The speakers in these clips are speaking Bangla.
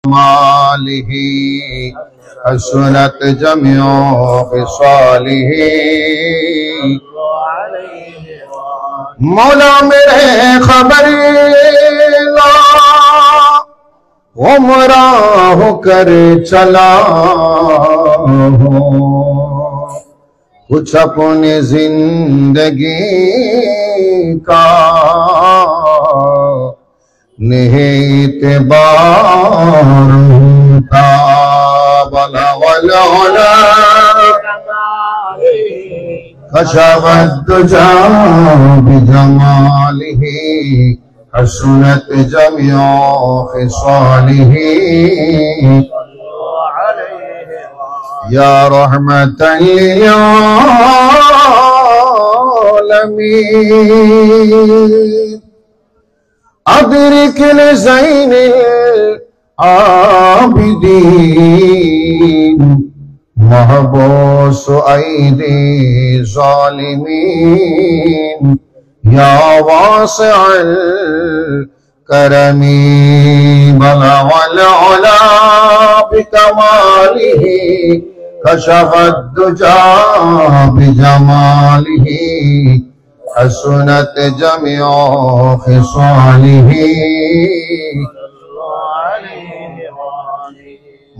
جماله حسنت جميع خصاله مولا میرے خبر لا گمراہ کر چلا ہوں کچھ اپنی زندگی کا نہیں اعتبار ہوتا ولا ولا ولا کشف الدجى بجماله حسنت جميع خصاله يا رحمة للعالمين أدرك لزين العابدين محبوس أيدي ظالمين يا واسع الكرم بلغ العلا بكماله كشف الدجى بجماله حسنت جميع خصاله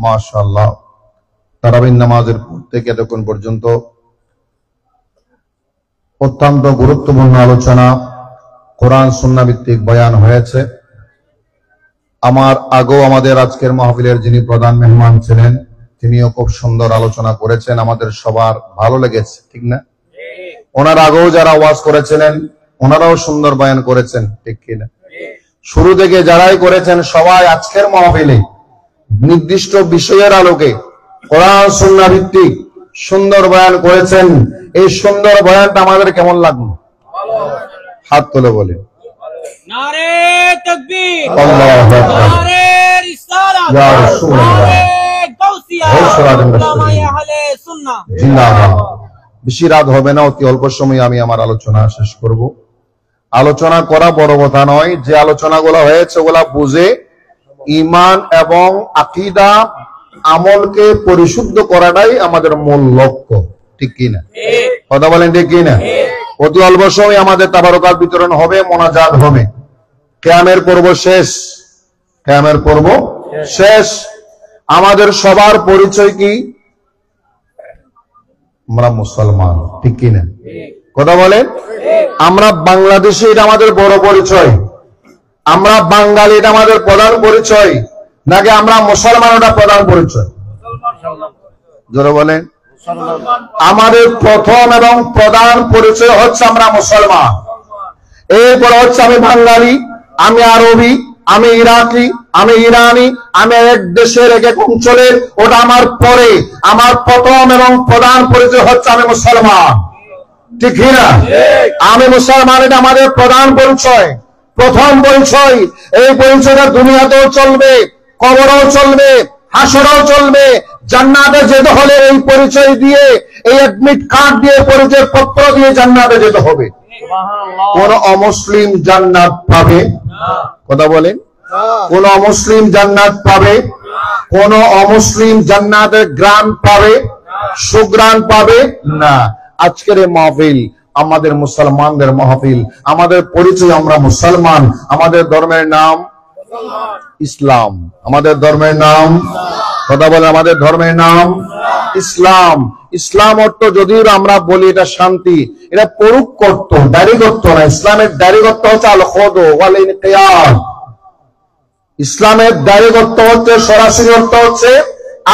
মাশাআল্লাহ। তারাবির নামাজের থেকে এতক্ষণ পর্যন্ত অত্যন্ত গুরুত্বপূর্ণ আলোচনা কোরআন সুন্নাহ ভিত্তিক বয়ান হয়েছে। আমার আগেও আমাদের আজকের মাহফিলের যিনি প্রধান মেহমান ছিলেন তিনিও খুব সুন্দর আলোচনা করেছেন, আমাদের সবার ভালো লেগেছে, ঠিক না? ওনার আগেও যারা ওয়াজ করেছিলেন ওনারাও সুন্দর বয়ান করেছেন, ঠিক কিনা? শুরু থেকে যারাই করেছেন সবাই আজকের মাহফিলে নির্দিষ্ট বিষয়ের আলোকে কোরআন সুন্নাহ ভিত্তিক সুন্দর বয়ান করেছেন। এই সুন্দর বয়ানটা আমাদের কেমন লাগলো? হাত তুলে বলে নারে তাকবীর, আল্লাহু আকবার, নারে রিসালাত, ইয়া রাসূলুল্লাহ, নারে গাউসিয়া, উলামায়ে আহলে সুন্নাহ জিন্দাবাদ। বেশি রাত হবে না, অতি অল্প সময়ে আমি আমার আলোচনা শেষ করব। আলোচনা করা বড় কথা নয়, যে আলোচনাগুলো হয়েছে ওগুলা বুঝে ঈমান এবং আকীদা আমলকে পরিশুদ্ধ করাটাই আমাদের মূল লক্ষ্য, ঠিক কিনা? কথা বলেন ঠিক কিনা? অতি অল্প সময় আমাদের তাবারকাত বিতরণ হবে, মোনাজাত হবে। কিয়ামের পর্ব শেষ, কিয়ামের পর্ব শেষ। আমাদের সবার পরিচয় কি? আমরা মুসলমান, ঠিক কিনা? কথা বলেন। আমরা বাংলাদেশি, এটা আমাদের বড় পরিচয়। আমরা বাঙালি, এটা আমাদের প্রধান পরিচয়, নাকি আমরা মুসলমান ওটা প্রধান পরিচয়? জোরে বলেন। আমাদের প্রথম এবং প্রধান পরিচয় হচ্ছে আমরা মুসলমান। এরপর হচ্ছে আমি বাঙালি, আমি আরবি, আমি ইরাকি, আমি ইরানি, আমি এক দেশের এক এক অঞ্চলের, ওটা আমার পরে। আমার প্রথম এবং প্রধান পরিচয় হচ্ছে আমি মুসলমান, ঠিক না? আমি মুসলমান, এটা আমাদের প্রধান পরিচয়, প্রথম পরিচয়। এই পরিচয়টা দুনিয়াতেও চলবে, কবরেও চলবে, হাসরেও চলবে। জান্নাতে যেতে হলে এই পরিচয় দিয়ে, এই অ্যাডমিট কার্ড দিয়ে, পরিচয় পত্র দিয়ে জান্নাতে যেতে হবে। কোন অমুসলিম জান্নাত পাবে? কথা বলেন। কোন অমুসলিম জান্নাত পাবে? কোন অমুসলিম জান্নাতের গ্রাম পাবে, সুগ্রাম পাবে না। আজকের এই মাহফিল আমাদের মুসলমানদের মাহফিল, আমাদের পরিচয় আমরা মুসলমান। আমাদের ধর্মের নাম ইসলাম, আমাদের ধর্মের নাম, কথা বলে, আমাদের ধর্মের নাম ইসলাম। ইসলাম অর্থ যদিও আমরা বলি এটা শান্তি, এটা পরোক্ষ অর্থ, ডাইরেক্ট অর্থ না। ইসলামের ডাইরেক্ট অর্থ হচ্ছে আল খুদু ওয়াল ইনকিয়াদ। ইসলামের ডাইরেক্ট অর্থ হচ্ছে, সরাসরি অর্থ হচ্ছে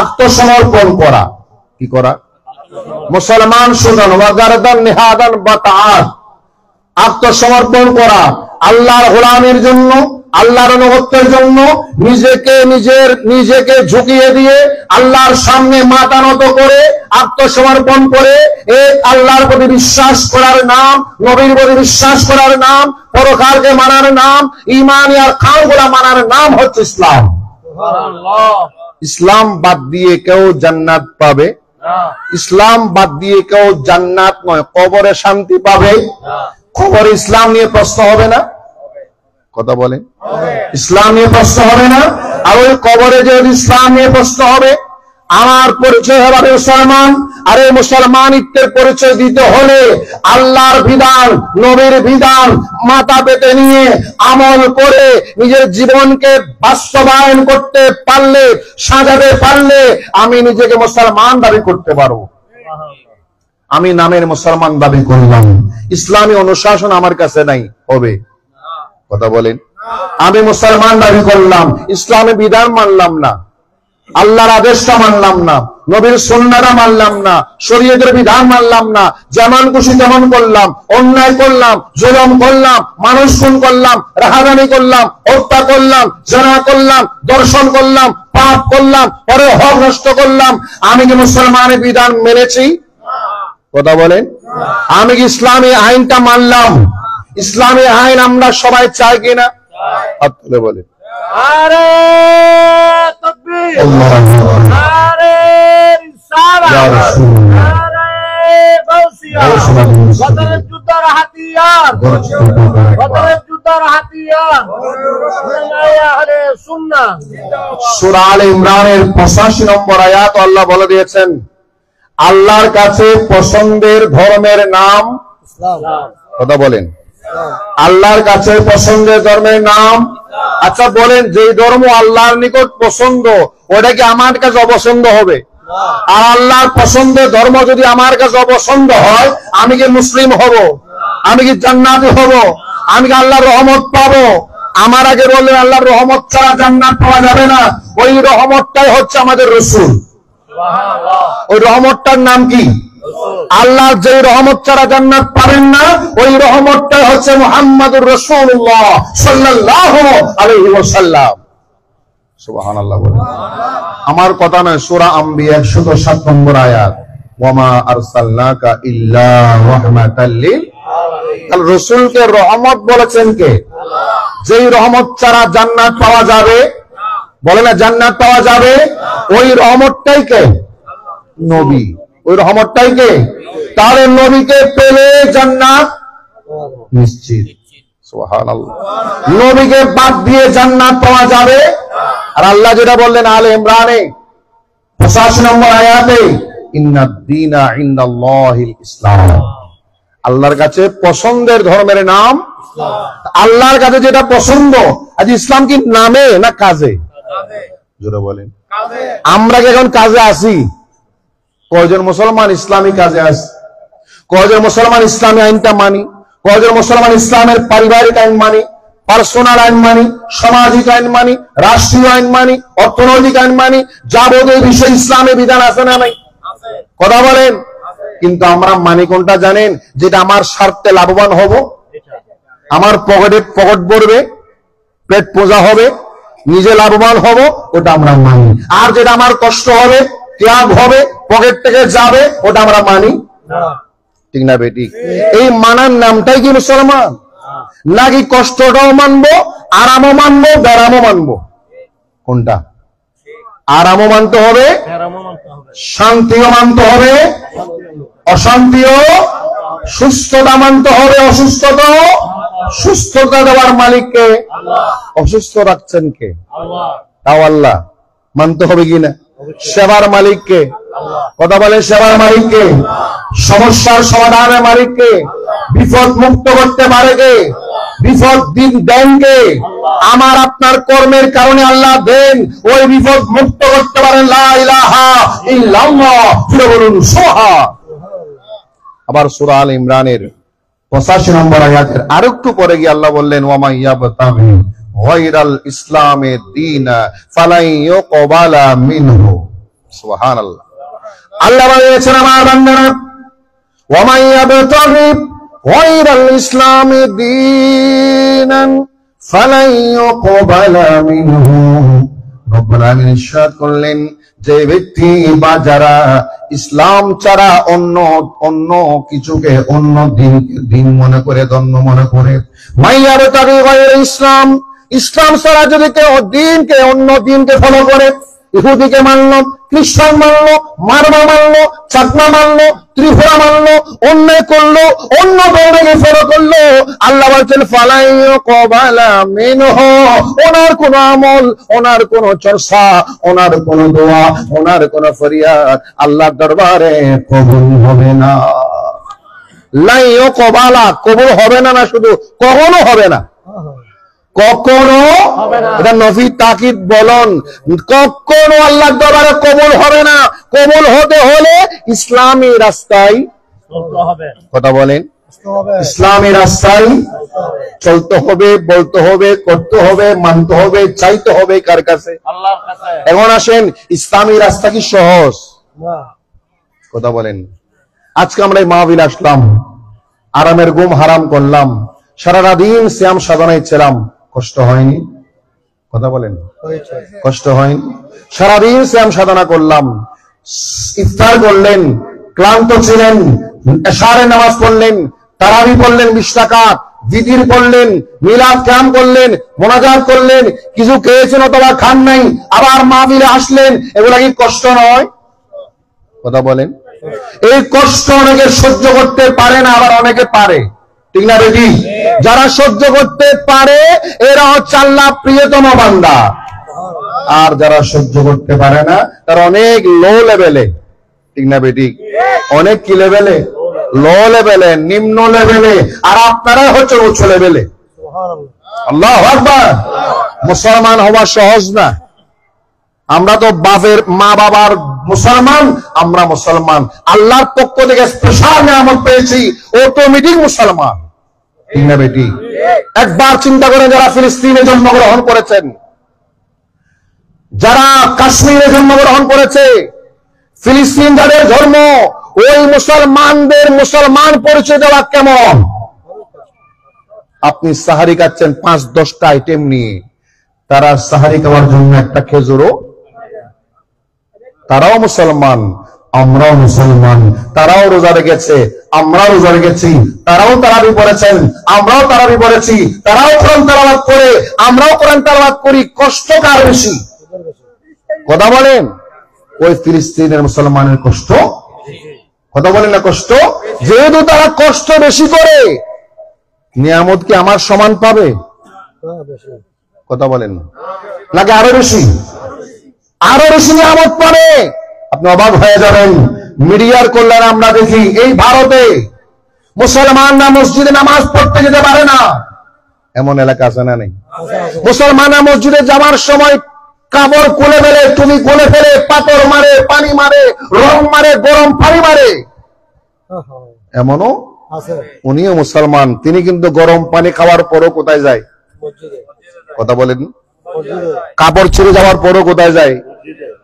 আত্মসমর্পণ করা। কি করা? মুসলমান সুদান ওয়াগারদান নিহাদান বাতাআত, আত্মসমর্পণ করা আল্লাহর গোলামির জন্য, আল্লাহর অনুগত্যের জন্য নিজেকে ঝুঁকিয়ে দিয়ে আল্লাহর সামনে মাথা নত করে আত্মসমর্পণ করে এক আল্লাহর প্রতি বিশ্বাস করার নাম, নবীর প্রতি বিশ্বাস করার নাম, পরকালকে মানার নাম, ঈমানি আর কামগুলা মানার নাম হচ্ছে ইসলাম। সুবহানাল্লাহ। ইসলাম বাদ দিয়ে কেউ জান্নাত পাবে? ইসলাম বাদ দিয়ে কেউ জান্নাত নয়, কবরে শান্তি পাবে? কবরে ইসলাম নিয়ে প্রশ্ন হবে না? কথা বলেন। ইসলাম নিয়ে প্রশ্ন হবে না? আর ওই কবরে যে ইসলাম নিয়ে প্রশ্ন হবে, আমার পরিচয় হবে মুসলমান। আর এই মুসলমানিত্বের পরিচয় দিতে হলে আল্লাহর বিধান, নবীর বিধান মাথা পেতে নিয়ে আমল করে নিজের জীবনকে বাস্তবায়ন করতে পারলে, সাজাতে পারলে আমি নিজেকে মুসলমান দাবি করতে পারবো। আমি নামের মুসলমান দাবি করলাম, ইসলামী অনুশাসন আমার কাছে নাই, হবে? কথা বলেন। আমি মুসলমান দাবি করলাম, ইসলামী বিধান মানলাম না, আল্লাহর আদেশটা মানলাম না, নবীর সুন্নাহটা মানলাম না, শরীয়তের বিধান মানলাম না, যেমন খুশি তেমন করলাম, অন্যায় করলাম, জুলুম করলাম, মানুষ খুন করলাম, রাহাজানি করলাম, হত্যা করলাম, জেনা করলাম, দর্শন করলাম, পাপ করলাম, পরে হক নষ্ট করলাম। আমি কি মুসলমানের বিধান মেনেছি? কথা বলেন। আমি কি ইসলামী আইনটা মানলাম? ইসলামী আইন আমরা সবাই চাই কিনা? হাত তুলে বলে আরে তাকবীর, আরে রিসালাত, আরে গাউসিয়া, বদরের যুদ্ধের হাতিয়ার, বদরের যুদ্ধের হাতিয়ার, আহলে সুন্নাহ। সূরা আলে ইমরানের 85 নম্বর আয়াত আল্লাহ বলে দিয়েছেন, আল্লাহর কাছে পছন্দের ধর্মের নাম ইসলাম। কথা বলেন। আল্লাহর কাছে পছন্দের ধর্মের নাম। আচ্ছা বলেন, যে ধর্ম আল্লাহর নিকট পছন্দ, ওটা কি আমার কাছে অপছন্দ হবে? আর আল্লাহর পছন্দের ধর্ম যদি আমার কাছে অপছন্দ হয়, আমি কি মুসলিম হব? আমি কি জান্নাতি হব? আমি কি আল্লাহর রহমত পাবো? আমার আগে বললেন আল্লাহর রহমত ছাড়া জান্নাত পাওয়া যাবে না। ওই রহমতটাই হচ্ছে আমাদের রাসূল। ওই রহমতটার নাম কি? আল্লাহ যে রহমত ছাড়া জান্নাত পাবেন না, ওই রহমতটাই হচ্ছে মুহাম্মাদুর রাসূলুল্লাহ সাল্লাল্লাহু আলাইহি ওয়াসাল্লাম। সুবহানাল্লাহ বলেন। আমার কথা নয়, সূরা আম্বিয়া 107 নম্বর আয়াত, ওয়ামা আরসালনাকা ইল্লা রাহমাতাল লিল আলামিন। রাসূলকে রহমত বলেছেন কে? যেই রহমত ছাড়া জান্নাত পাওয়া যাবে, বলে না জান্নাত পাওয়া যাবে, ওই রহমতটাই কে? নবী। ওই রহমতটাই কে? তাহলে নবীকে পেলে জান্নাত নিশ্চিত। সুবহানাল্লাহ। নবীকে বাদ দিয়ে জান্নাত পাওয়া যাবে? আর আল্লাহ যেটা বললেন আলে ইমরানে 85 নম্বর আয়াতে, ইন্নাদ দীনা ইনদাল্লাহিল ইসলাম। আল্লাহর কাছে পছন্দের ধর্মের নাম ইসলাম। আল্লাহর কাছে যেটা পছন্দ, আজ ইসলাম কি নামে না কাজে? জোরে বলেন। আমরা কি এখন কাজে আসি? কয়জন মুসলমান ইসলামী কাজে আসে? কয়জন মুসলমান ইসলামী আইনটা মানি? কয়জন মুসলমান ইসলামের পারিবারিক আইন মানি, পার্সোনাল আইন মানি, সামাজিক আইন মানি, রাষ্ট্রীয় আইন মানি, অর্থনৈতিক আইন মানি? যাবতীয় বিষয় ইসলামী বিধান আছে না নাই? কথা বলেন। কিন্তু আমরা মানি কোনটা জানেন? যেটা আমার স্বার্থে লাভবান হব, আমার পকেট ভরবে, পেট পূজা হবে, নিজে লাভবান হব, ওটা আমরা মানি। আর যেটা আমার কষ্ট হবে, ত্যাগ হবে, পকেট থেকে যাবে, ওটা আমরা মানি না। ঠিক না বেটি? এই মানার নামটাই কি মুসলমান? নাকি কষ্টটাও মানবো, আরামও মানবো, ব্যারামও মানবো? কোনটা? আরামও মানতে হবে, শান্তিও মানতে হবে, অশান্তিও, সুস্থতা মানতে হবে, অসুস্থতাও। সুস্থতা দেওয়ার মালিককে, অসুস্থ রাখছেন কে? তাও আল্লাহ। মানতে হবে কিনা? সেবার মালিককে। কথা বলে, সেবার মালিককে। সমস্যার সমাধানের মালিককে। বিপদ মুক্ত করতে পারে কে? বিপদ দিন দেন কে? আমার আপনার কর্মের কারণে আল্লাহ দেন, ওই বিপদ মুক্ত করতে পারেন। লা ইলাহা ইল্লাল্লাহ, জোরে বলুন সুবহান। আবার সূরা আল ইমরানের 85 নম্বর আয়াতের আরেকটু পরে গিয়ে আল্লাহ বললেন, ওয়ামা ইয়াবতাগি গায়রাল ইসলামে দীনা ফালাই ইউকবালা মিনহু। সুবহানাল্লাহ। আল্লাহ বলেছেন, আমার বান্দারা, ওয়ামা ইয়াবতাগি গায়রাল ইসলামে দীনান ফালাই ইউকবালা মিনহু। রব্বুল আলামিন ইরশাদ করলেন, যে ব্যক্তি বা যারা ইসলাম ছাড়া অন্য কিছুকে, অন্য দিন মনে করে, ধর্ম মনে করে, মাইয়ার তাবি গায়রে ইসলাম, ইসলাম ছাড়া যদি কেউ অন্য দিনকে ফলো করে, ইহুদিকে মানল, খ্রিস্টান মানলো, মারমা মানলো, চাকমা মানলো, ত্রিপুরা মানলো, অন্যায় করলো, অন্য ধর্মকে ফলো করলো, আল্লাহ বলছেন ফালাই কবালা মিনহ, ওনার কোন আমল, ওনার কোন চর্চা, ওনার কোন দোয়া, ওনার কোন ফরিয়াদ আল্লাহর দরবারে কবুল হবে না। লাইও কবালা, কবুল হবে না, না শুধু কখনো হবে না, কখনো এটা নফি তাকিদ বলন, কখনো আল্লাহর দরবারে কবুল হবে না। কবুল হতে হলে ইসলামী রাস্তায় কথা বলেন, ইসলামী রাস্তায় চলতে হবে, বলতে হবে, করতে হবে, মানতে হবে, চাইতে হবে কার কাছে? আল্লাহর কাছে। এখন আসেন, ইসলামী রাস্তা কি সহজ? কথা বলেন। আজকে আমরা এই মাহফিল আসলাম, আরামের ঘুম হারাম করলাম, সারাটা দিন শ্যাম সাধনায় ছিলাম, কষ্ট হয়নি? কথা বলেন, কষ্ট হয়নি? সারাদিন শ্যাম সাধনা করলাম, ইফতার করলেন, ক্লান্ত ছিলেন, এশারের নামাজ পড়লেন, তারাবি পড়লেন 20 রাকাত, জিকির করলেন, মিলাদ কিয়াম করলেন, মোনাজাত করলেন, কিছু খেয়েছেন অথবা খান নাই, আবার মাহফিলে আসলেন, এগুলা কি কষ্ট নয়? কথা বলেন। এই কষ্ট অনেকে সহ্য করতে পারে না, আবার অনেকে পারে, ঠিক না বেটি? যারা সহ্য করতে পারে এরা হচ্ছে আল্লাহ প্রিয়তম বান্দা, আর যারা সহ্য করতে পারে না তারা অনেক লো লেভেলে, ঠিক না বেটি? অনেক কি লেভেলে? লো লেভেলে, নিম্ন লেভেলে, আর আপনারা হচ্ছে উচ্চ লেভেলে। আল্লাহু আকবার। মুসলমান হওয়া সহজ না। আমরা তো বাপের মা বাবার মুসলমান, আমরা মুসলমান, আল্লাহর পক্ষ থেকে স্পেশাল নিয়ামত পেয়েছি, অটোমেটিক মুসলমান, ঠিক না বেটি? একবার চিন্তা করেন, যারা ফিলিস্তিনে জন্মগ্রহণ করেছেন, যারা কাশ্মীরে জন্মগ্রহণ করেছে, ফিলিস্তিন যাদের ধর্ম, ওই মুসলমানদের মুসলমান পরিচয় দেওয়া কেমন? আপনি সাহারি খাচ্ছেন 5-10টা আইটেম নিয়ে, তারা সাহারি খাওয়ার জন্য একটা খেজুরও, তারাও মুসলমান, আমরাও মুসলমান, তারাও রোজা রেখেছে, আমরাও রোজা রেখেছি, তারাও তারাবি পড়েছেন, আমরাও তারাবি পড়েছি, তারাও কোরআন তেলাওয়াত করে, আমরাও কোরআন তেলাওয়াত করি, কষ্ট কার বেশি? কথা বলেন। ওই ফিলিস্তিনের মুসলমানের কষ্ট, কথা বলেন না, কষ্ট। যেহেতু তারা কষ্ট বেশি করে, নিয়ামত কি আমার সমান পাবে? কথা বলেন না, নাকি আরো বেশি? আরো বেশি নিয়ামত পাবে। আপনি অবাক হয়ে যাবেন, মিডিয়ার কল্যাণে আমরা দেখি এই ভারতে মুসলমানরা মসজিদে নামাজ পড়তে যেতে পারে না, এমন এলাকা আছে না? নেই? মুসলমানরা মসজিদে যাওয়ার সময় কাপড় খুলে ফেলে, টুপি খুলে ফেলে, পাথর মারে, পানি মারে, রং মারে, গরম পানি মারে, এমনও উনিও মুসলমান, তিনি কিন্তু গরম পানি খাওয়ার পরও কোথায় যায়? কথা বলেন। কাপড় ছেড়ে যাওয়ার পরও কোথায় যায়?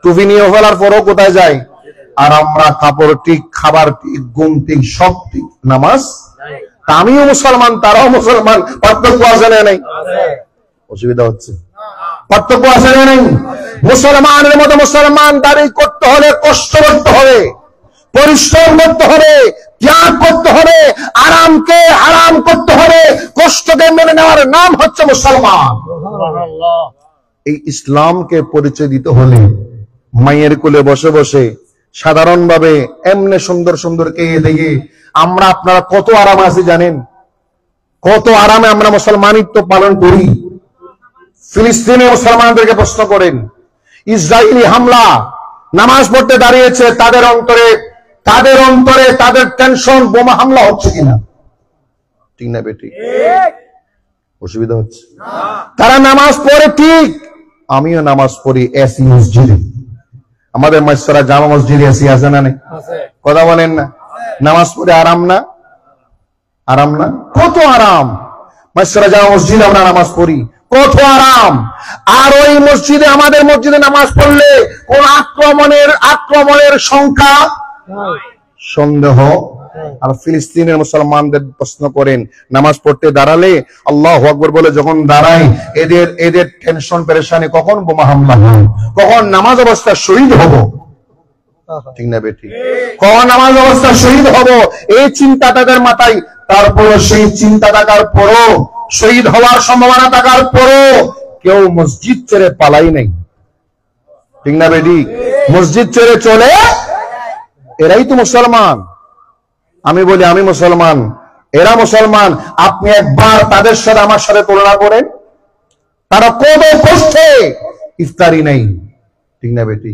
টুপি নিয়ে ফেলার পরও কোথায় যায়? আর আমরা কাপড় ঠিক, খাবার ঠিক, ঘুম ঠিক, সব ঠিক, নামাজ। আমিও মুসলমান, তারাও মুসলমান, পার্থক্য আছে না? নেই? অসুবিধা হচ্ছে, পার্থক্য আছে না? নেই? মুসলমানের মতো মুসলমান দাঁড়ি করতে হলে কষ্ট করতে হবে, পরিশ্রম করতে হবে, ত্যাগ করতে হবে, আরামকে হারাম করতে হবে, কষ্টকে মেনে নেওয়ার নাম হচ্ছে মুসলমান। এই ইসলামকে পরিচয় দিতে হলে মায়ের কোলে বসে বসে সাধারণভাবে এমনি সুন্দর সুন্দর কে দেখে আমরা আপনারা কত আরাম আছি জানেন? কত আরামে আমরা মুসলমানিত্ব পালন করি। ফিলিস্তিনে মুসলমানদেরকে প্রশ্ন করেন, ইসরায়েলি হামলা, নামাজ পড়তে দাঁড়িয়েছে, তাদের অন্তরে তাদের টেনশন, বোমা হামলা হচ্ছে কিনা? ঠিক না বেটি? অসুবিধা হচ্ছে। তারা নামাজ পড়ে ঠিক, আমিও নামাজ পড়ি এসি মসজিদে, আমাদের মাসরা জামা মসজিদে এসি আছে না? নেই? কথা বলেন না। নামাজ পড়ে আরাম না? আরাম না? কত আরাম। মাসরা জামা মসজিদে আমরা নামাজ পড়ি, কত আরাম। আর ওই মসজিদে, আমাদের মসজিদে নামাজ পড়লে কোন আক্রমণের সংখ্যা, সন্দেহ। আর ফিলিস্তিনের মুসলমানদের প্রশ্ন করেন, নামাজ পড়তে দাঁড়ালে আল্লাহু আকবার বলে যখন দাঁড়ায়, এদের টেনশন পেরেশানি, কখন বোমা হামলা হয়, কখন নামাজ অবস্থা শহীদ হব, ঠিক না বেটি? কখন নামাজ অবস্থা শহীদ হব, এই চিন্তা তাদের মাথায়। তারপরও সেই চিন্তা থাকার পরও, শহীদ হওয়ার সম্ভাবনা থাকার পরও কেউ মসজিদ ছেড়ে পালাই নাই, ঠিক না বেটি? মসজিদ ছেড়ে চলে, এরাই তো মুসলমান। আমি বলি আমি মুসলমান, এরা মুসলমান। আপনি একবার তাদের সাথে আমার সাথে তুলনা করেন, তারা কত কষ্টে ইফতারি নেই, ঠিক না বেটি?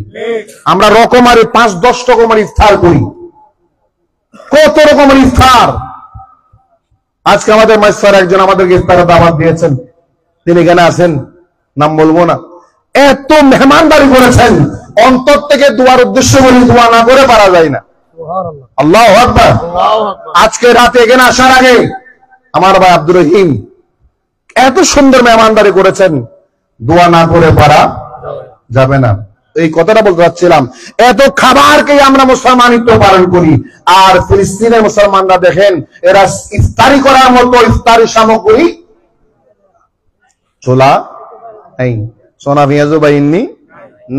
আমরা রকমারি 5-10 রকমের ইফতার করি, কত রকমের ইফতার। আজকে আমাদের মাস্টার একজন আমাদেরকে ইফতারের দাওয়াত দিয়েছেন, তিনি এখানে আছেন, নাম বলবো না। এত মেহমানদারি করেছেন, অন্তর থেকে দোয়ার উদ্দেশ্য বলি দোয়া না করে পারা যায় না। আল্লাহু আকবার। আজকে রাতে এখানে আসার আগে আমার ভাই আব্দুর রহিম এত সুন্দর মেহমানদারি করেছেন, দোয়া না করে পারা যাবে না। এই কথাটা বলতে চাচ্ছিলাম, এত খাবারকে আমরা মুসলমানিত্ব পালন করি, আর ফিলিস্তিনের মুসলমানরা দেখেন এরা ইফতারি করার মতো ইফতারি সামগ্রী ছোলা নাই, সোনা পেঁয়াজও পাইনি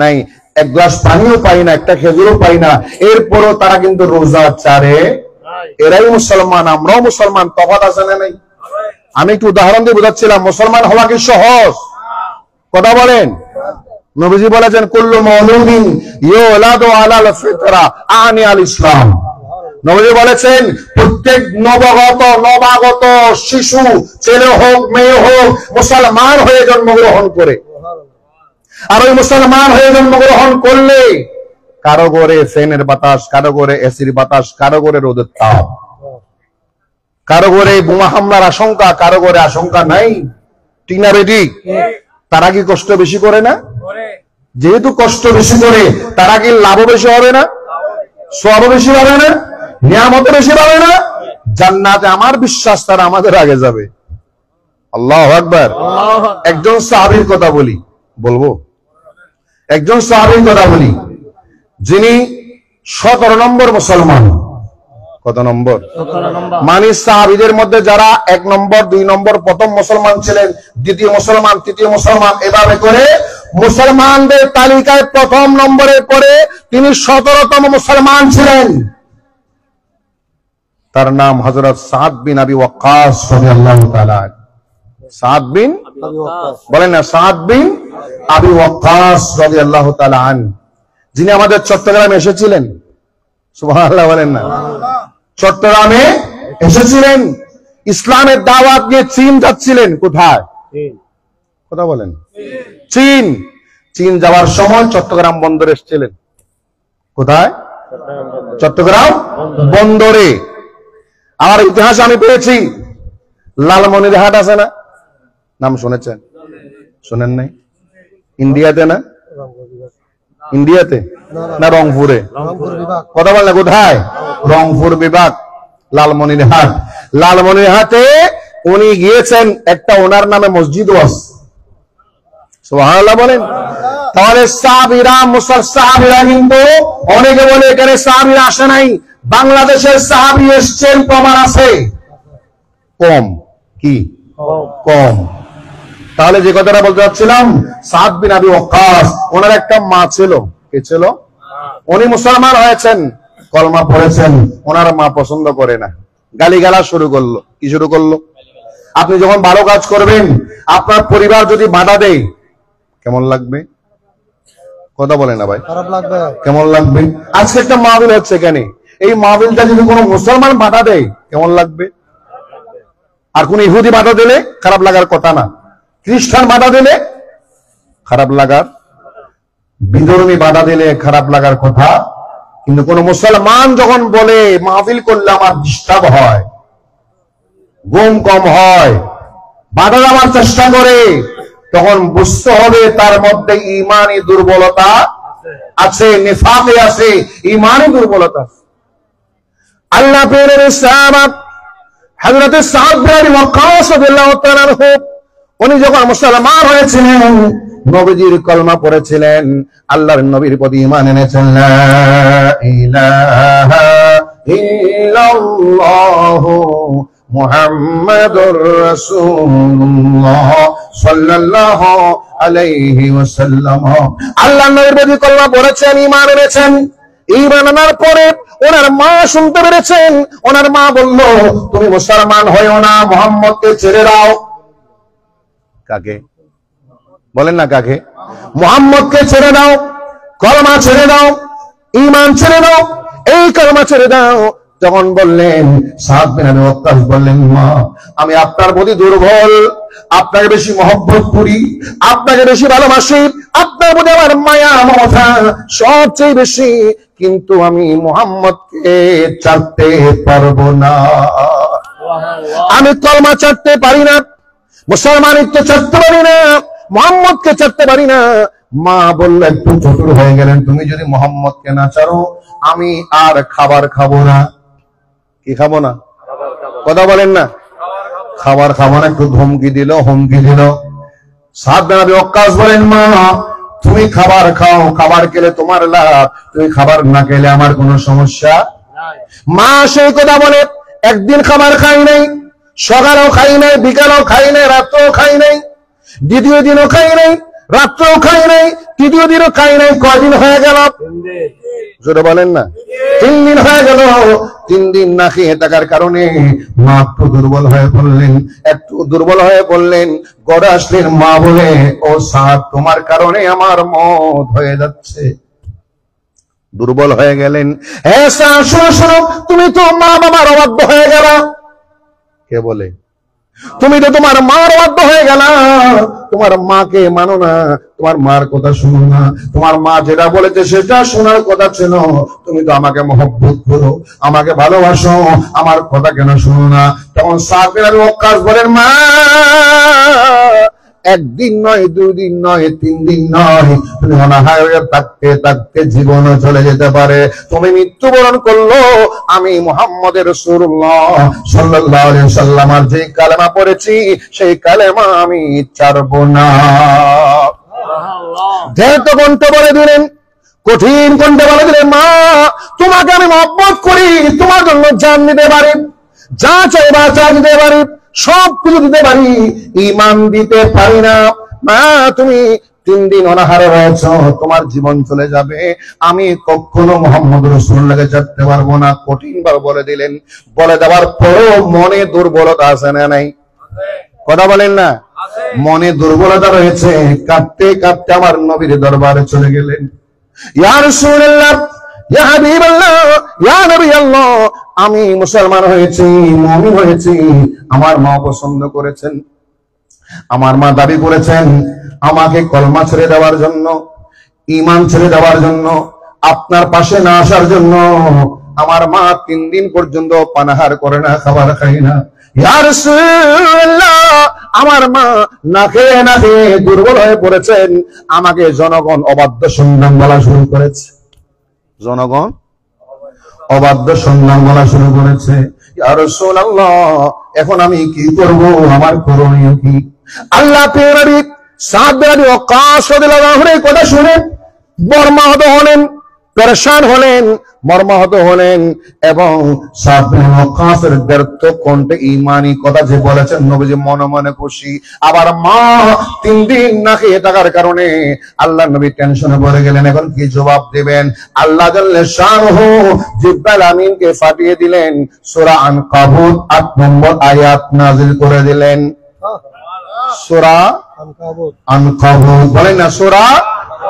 নাই, এক গ্লাস পানিও পাই না, একটা খেজুরও পাই না, এরপরও তারা কিন্তু রোজা চারে। এরাই মুসলমান, আমরাও মুসলমান, তফাৎ আছে না নাই? আমি একটু উদাহরণ দিয়ে বোঝাচ্ছিলাম, মুসলমান হওয়া কি সহজ? কথা বলেন। নবীজি বলেছেন কুল্লু মাউলুদিন ইউলাদু আলাল ফিতরা আনি আল ইসলাম। নবীজি বলেছেন প্রত্যেক নবাগত শিশু, ছেলে হোক মেয়ে হোক, মুসলমান হয়ে জন্মগ্রহণ করে। আর ওই মুসলমান হয়ে জন্মগ্রহণ করলে কারো ঘরে ফ্যানের বাতাস, কারো ঘরে এসির বাতাস, কারো ঘরে রোদের তাপ, কারো ঘরে বোমা হামলার আশঙ্কা, কারো ঘরে আশঙ্কা নাই, ঠিক না বেটি? তারা কি কষ্ট বেশি করে না? যেহেতু কষ্ট বেশি করে, তারা কি লাভও বেশি হবে না? সওয়াবও বেশি হবে না? নিয়ামতও বেশি পাবে না? জান্নাতে আমার বিশ্বাস তারা আমাদের আগে যাবে। আল্লাহু আকবার। একজন সাহাবীর কথা বলবো, একজন সাহাবীর কথা বলি, যিনি 17 নম্বর মুসলমান। কত নম্বর? মানে সাহাবীদের মধ্যে যারা 1 নম্বর 2 নম্বর প্রথম মুসলমান ছিলেন, দ্বিতীয় মুসলমান, তৃতীয় মুসলমান, এভাবে করে মুসলমানদের তালিকায় প্রথম নম্বরের পরে তিনি 17তম মুসলমান ছিলেন। তার নাম হযরত সাদ বিন আবি ওয়াক্কাস রাদিয়াল্লাহু তাআলা। সাদ বিন, বলেন না, সাদ বিন আবি ওয়াক্কাস রাদিয়াল্লাহু তাআলা আন, যিনি আমাদের চট্টগ্রামে এসেছিলেন। সুবহানাল্লাহ বলেন না? চট্টগ্রামে এসেছিলেন, ইসলামের দাওয়াত নিয়ে চীন যাচ্ছিলেন। কোথায়? কথা বলেন। চীন। চীন যাওয়ার সময় চট্টগ্রাম বন্দরে এসেছিলেন। কোথায়? চট্টগ্রাম বন্দরে। আমার ইতিহাস আমি পেয়েছি, লালমনিরহাট আছে না, নাম শুনেছেন? শুনেন নাই? ইন্ডিয়াতে না? ইন্ডিয়াতে না রংপুরে? কথা বলেন। কোথায়? রংপুর বিভাগ, লালমনিরহাট। লালমনিরহাটে উনি গিয়েছেন, একটা ওনার নামে মসজিদও আছে। সুবহানাল্লাহ বলেন। তাহলে সাহাবীরা, সাহাবীরা কিন্তু অনেকে বলে এখানে সাহাবীরা আসে নাই, বাংলাদেশের সাহাবী এসেছেন, প্রমাণ আছে। কম কি? কম। তাহলে যে কথাটা বলতে চাচ্ছিলাম, সাদ বিন আবি ওয়াক্কাস, ওনার একটা মা ছিল। কে ছিল? উনি মুসলমান হয়েছেন, কলমা পড়েছেন, ওনার মা পছন্দ করে না, গালিগালাজ শুরু করলো। কি শুরু করলো? আপনি যখন ভালো কাজ করবেন, আপনার পরিবার যদি বাধা দেয়, কেমন লাগবে? কথা বলে না ভাই? খারাপ লাগবে। কেমন লাগবে? আজকে একটা মাহফিল হচ্ছে এখানে, এই মাহফিলটা যদি কোনো মুসলমান বাধা দেয়, কেমন লাগবে? আর কোন ইহুদি বাধা দিলে খারাপ লাগার কথা না, খ্রিস্টান বাধা দিলে খারাপ লাগার, বিধর্মী বাধা দিলে খারাপ লাগার কথা। কিন্তু কোন মুসলমান যখন বলে মাহফিল করলে আমার ডিস্টার্ব হয়, ঘুম কম হয়, বাধা দেওয়ার চেষ্টা করে, তখন বুঝতে হবে তার মধ্যে ঈমানি দুর্বলতা আছে, নিফাকে আছে, ঈমানি দুর্বলতা আছে। আল্লাহ পেরের সাহাবা হযরত সাদ বিন আবি ওয়াক্কাস রাদিয়াল্লাহু তাআলা আনহু, উনি যখন মুসলমান হয়েছিলেন, নবীজির কলমা পড়েছিলেন, আল্লাহর নবীর প্রতি ঈমান এনেছেন, লা ইলাহা ইল্লাল্লাহু মুহাম্মাদুর রাসূলুল্লাহ সাল্লাল্লাহু আলাইহি ওয়াসাল্লাম। আল্লাহর নবীর প্রতি কলমা পড়েছেন, ঈমান এনেছেন। ঈমান আনার পরে ওনার মা শুনতে পেরেছেন, ওনার মা বলল, তুমি মুসলমান হয়ো না, মুহাম্মদকে ছেড়ে দাও। কাকে বলেন না? কাকে? মুহাম্মদকে ছেড়ে দাও। কলমা ছেড়ে দাও, ঈমান ছেড়ে দাও, এই কলমা ছেড়ে দাও। যখন বললেন, সাদ বিন আবি ওয়াক্কাস বললেন, মা আমি আপনার প্রতি দুর্বল, আপনাকে বেশি মহব্বত করি, আপনাকে বেশি ভালোবাসি, আপনার প্রতি আমার মায়া মমতা সবচেয়ে বেশি, কিন্তু আমি মুহাম্মদকে ছাড়তে পারবো না। আমি কলমা ছাড়তে পারি না, মুসলমানিত্ব ছাড়তে পারি না, মুহাম্মদকে ছাড়তে পারি না। মা বলল, একটু চতুর হয়ে গেলেন, তুমি যদি মুহাম্মদকে না ছাড়ো আমি আর খাবার খাবো না। কি খাবো না? কথা বলেন না, খাবার খাবো না। একটু হুমকি দিল। সাদ বিন আবি ওয়াক্কাস বলেন, মা তুমি খাবার খাও, খাবার খেলে তোমার লাভ, তুমি খাবার না খেলে আমার কোনো সমস্যা। মা সেই কথা বলে, একদিন খাবার খাই নাই, সকালেও খাই নাই, বিকালেও খাই নাই, রাত্রেও খাই নাই, দ্বিতীয় দিনও খাই নাই, রাত্রেও খাই নাই, তৃতীয় দিনও খাই নাই। কয়দিন হয়ে গেল? জোরে বলেন না। 3 দিন হয়ে গেল। 3 দিন না খেয়ে থাকার কারণে মা একটু দুর্বল হয়ে পড়লেন। ঘরে আসলেন, মা বলে, ও সাদ তোমার কারণে আমার মত হয়ে যাচ্ছে। দুর্বল হয়ে গেলেন। হ্যাঁ সাদ শোনো, তুমি তো মা বাবার অবাধ্য হয়ে গেল। কে বলে? তুমি তো তোমার মার বাধ্য হয়ে গেল, তোমার মাকে মানো না, তোমার মার কথা শুনো না, তোমার মা যেটা বলেছে সেটা শোনার কথা ছিল। তুমি তো আমাকে মহব্বত করো, আমাকে ভালোবাসো, আমার কথা কেন শুনো না? তখন সাদ বিন আবি ওয়াক্কাস বলেন, মা একদিন নয়, 2 দিন নয়, 3 দিন নয়, তুমি অনাহার হয়ে থাকতে থাকতে জীবনও চলে যেতে পারে। তুমি মৃত্যুবরণ করলো, আমি মুহাম্মদের রাসূলুল্লাহ সাল্লাল্লাহু আলাইহি ওয়াসাল্লামের যে কালেমা পড়েছি সেই কালেমা আমি ছাড়বো না। যেহেত কণ্ঠে বলে দিলেন, কঠিন কণ্ঠে বলে দিলেন, মা তোমাকে আমি মহব্বত করি, তোমার জন্য জান দিতে পারি, যা চাইবা তা দিতে পারি, সব কিছু দিতে পারি, ঈমান দিতে পারি না। মা তুমি 3 দিন অনাহারে রয়েছ, তোমার জীবন চলে যাবে, আমি কখনো মুহাম্মদ রাসূলুল্লাহকে ছাড়তে পারবো না। কঠিন ভাবে বলে দিলেন। বলে দেওয়ার পরও মনে দুর্বলতা আছে না নাই? কথা বলেন না, মনে দুর্বলতা রয়েছে। কাঁদতে কাঁদতে আমার নবীর দরবারে চলে গেলেন। ইয়া রাসূলুল্লাহ, ইয়া হাবিবাল্লাহ, ইয়া নবী আল্লাহ, আমি মুসলমান হয়েছি, মুমিন হয়েছি, আমার মা পছন্দ করেছেন, আমার মা দাবি করেছেন আমাকে কলমা ছেড়ে দেওয়ার জন্য, ঈমান ছেড়ে দেওয়ার জন্য, আপনার পাশে না আসার জন্য। আমার মা 3 দিন পর্যন্ত পানাহার করে না, খাবার খায় না। ইয়া রাসূলুল্লাহ, আমার মা না খেয়ে দুর্বল হয়ে পড়েছেন, আমাকে জনগণ অবাধ্য সন্তান বলা শুরু করেছে। জনগণ অবাধ্য সন্তান বলা শুরু করেছে। ইয়া রাসূলুল্লাহ, এখন আমি কি করব? আমার করণীয় কি? আল্লাহ নবী সাদ বিন আবি ওয়াক্কাস রাদিয়াল্লাহু আনহু এই কথা শুনে মর্মাহত হলেন, পেরেশান হলেন, মর্মাহত হলেন। এবং সাদ বিন আবি ওয়াক্কাসের ব্যর্থ কণ্ঠে ঈমানি কথা যে বলেছেন, নবীজি মনে মনে খুশি। আবার মা 3 দিন না খেয়ে থাকার কারণে আল্লাহ নবী টেনশনে পড়ে গেলেন, এখন কি জবাব দিবেন? আল্লাহ জাল্লে শানহু জিবরাইল আমিনকে পাঠিয়ে দিলেন, সূরা আনকাবুত 8 নম্বর আয়াত নাযিল করে দিলেন। সূরা আনকাবুত বলেন না, সূরা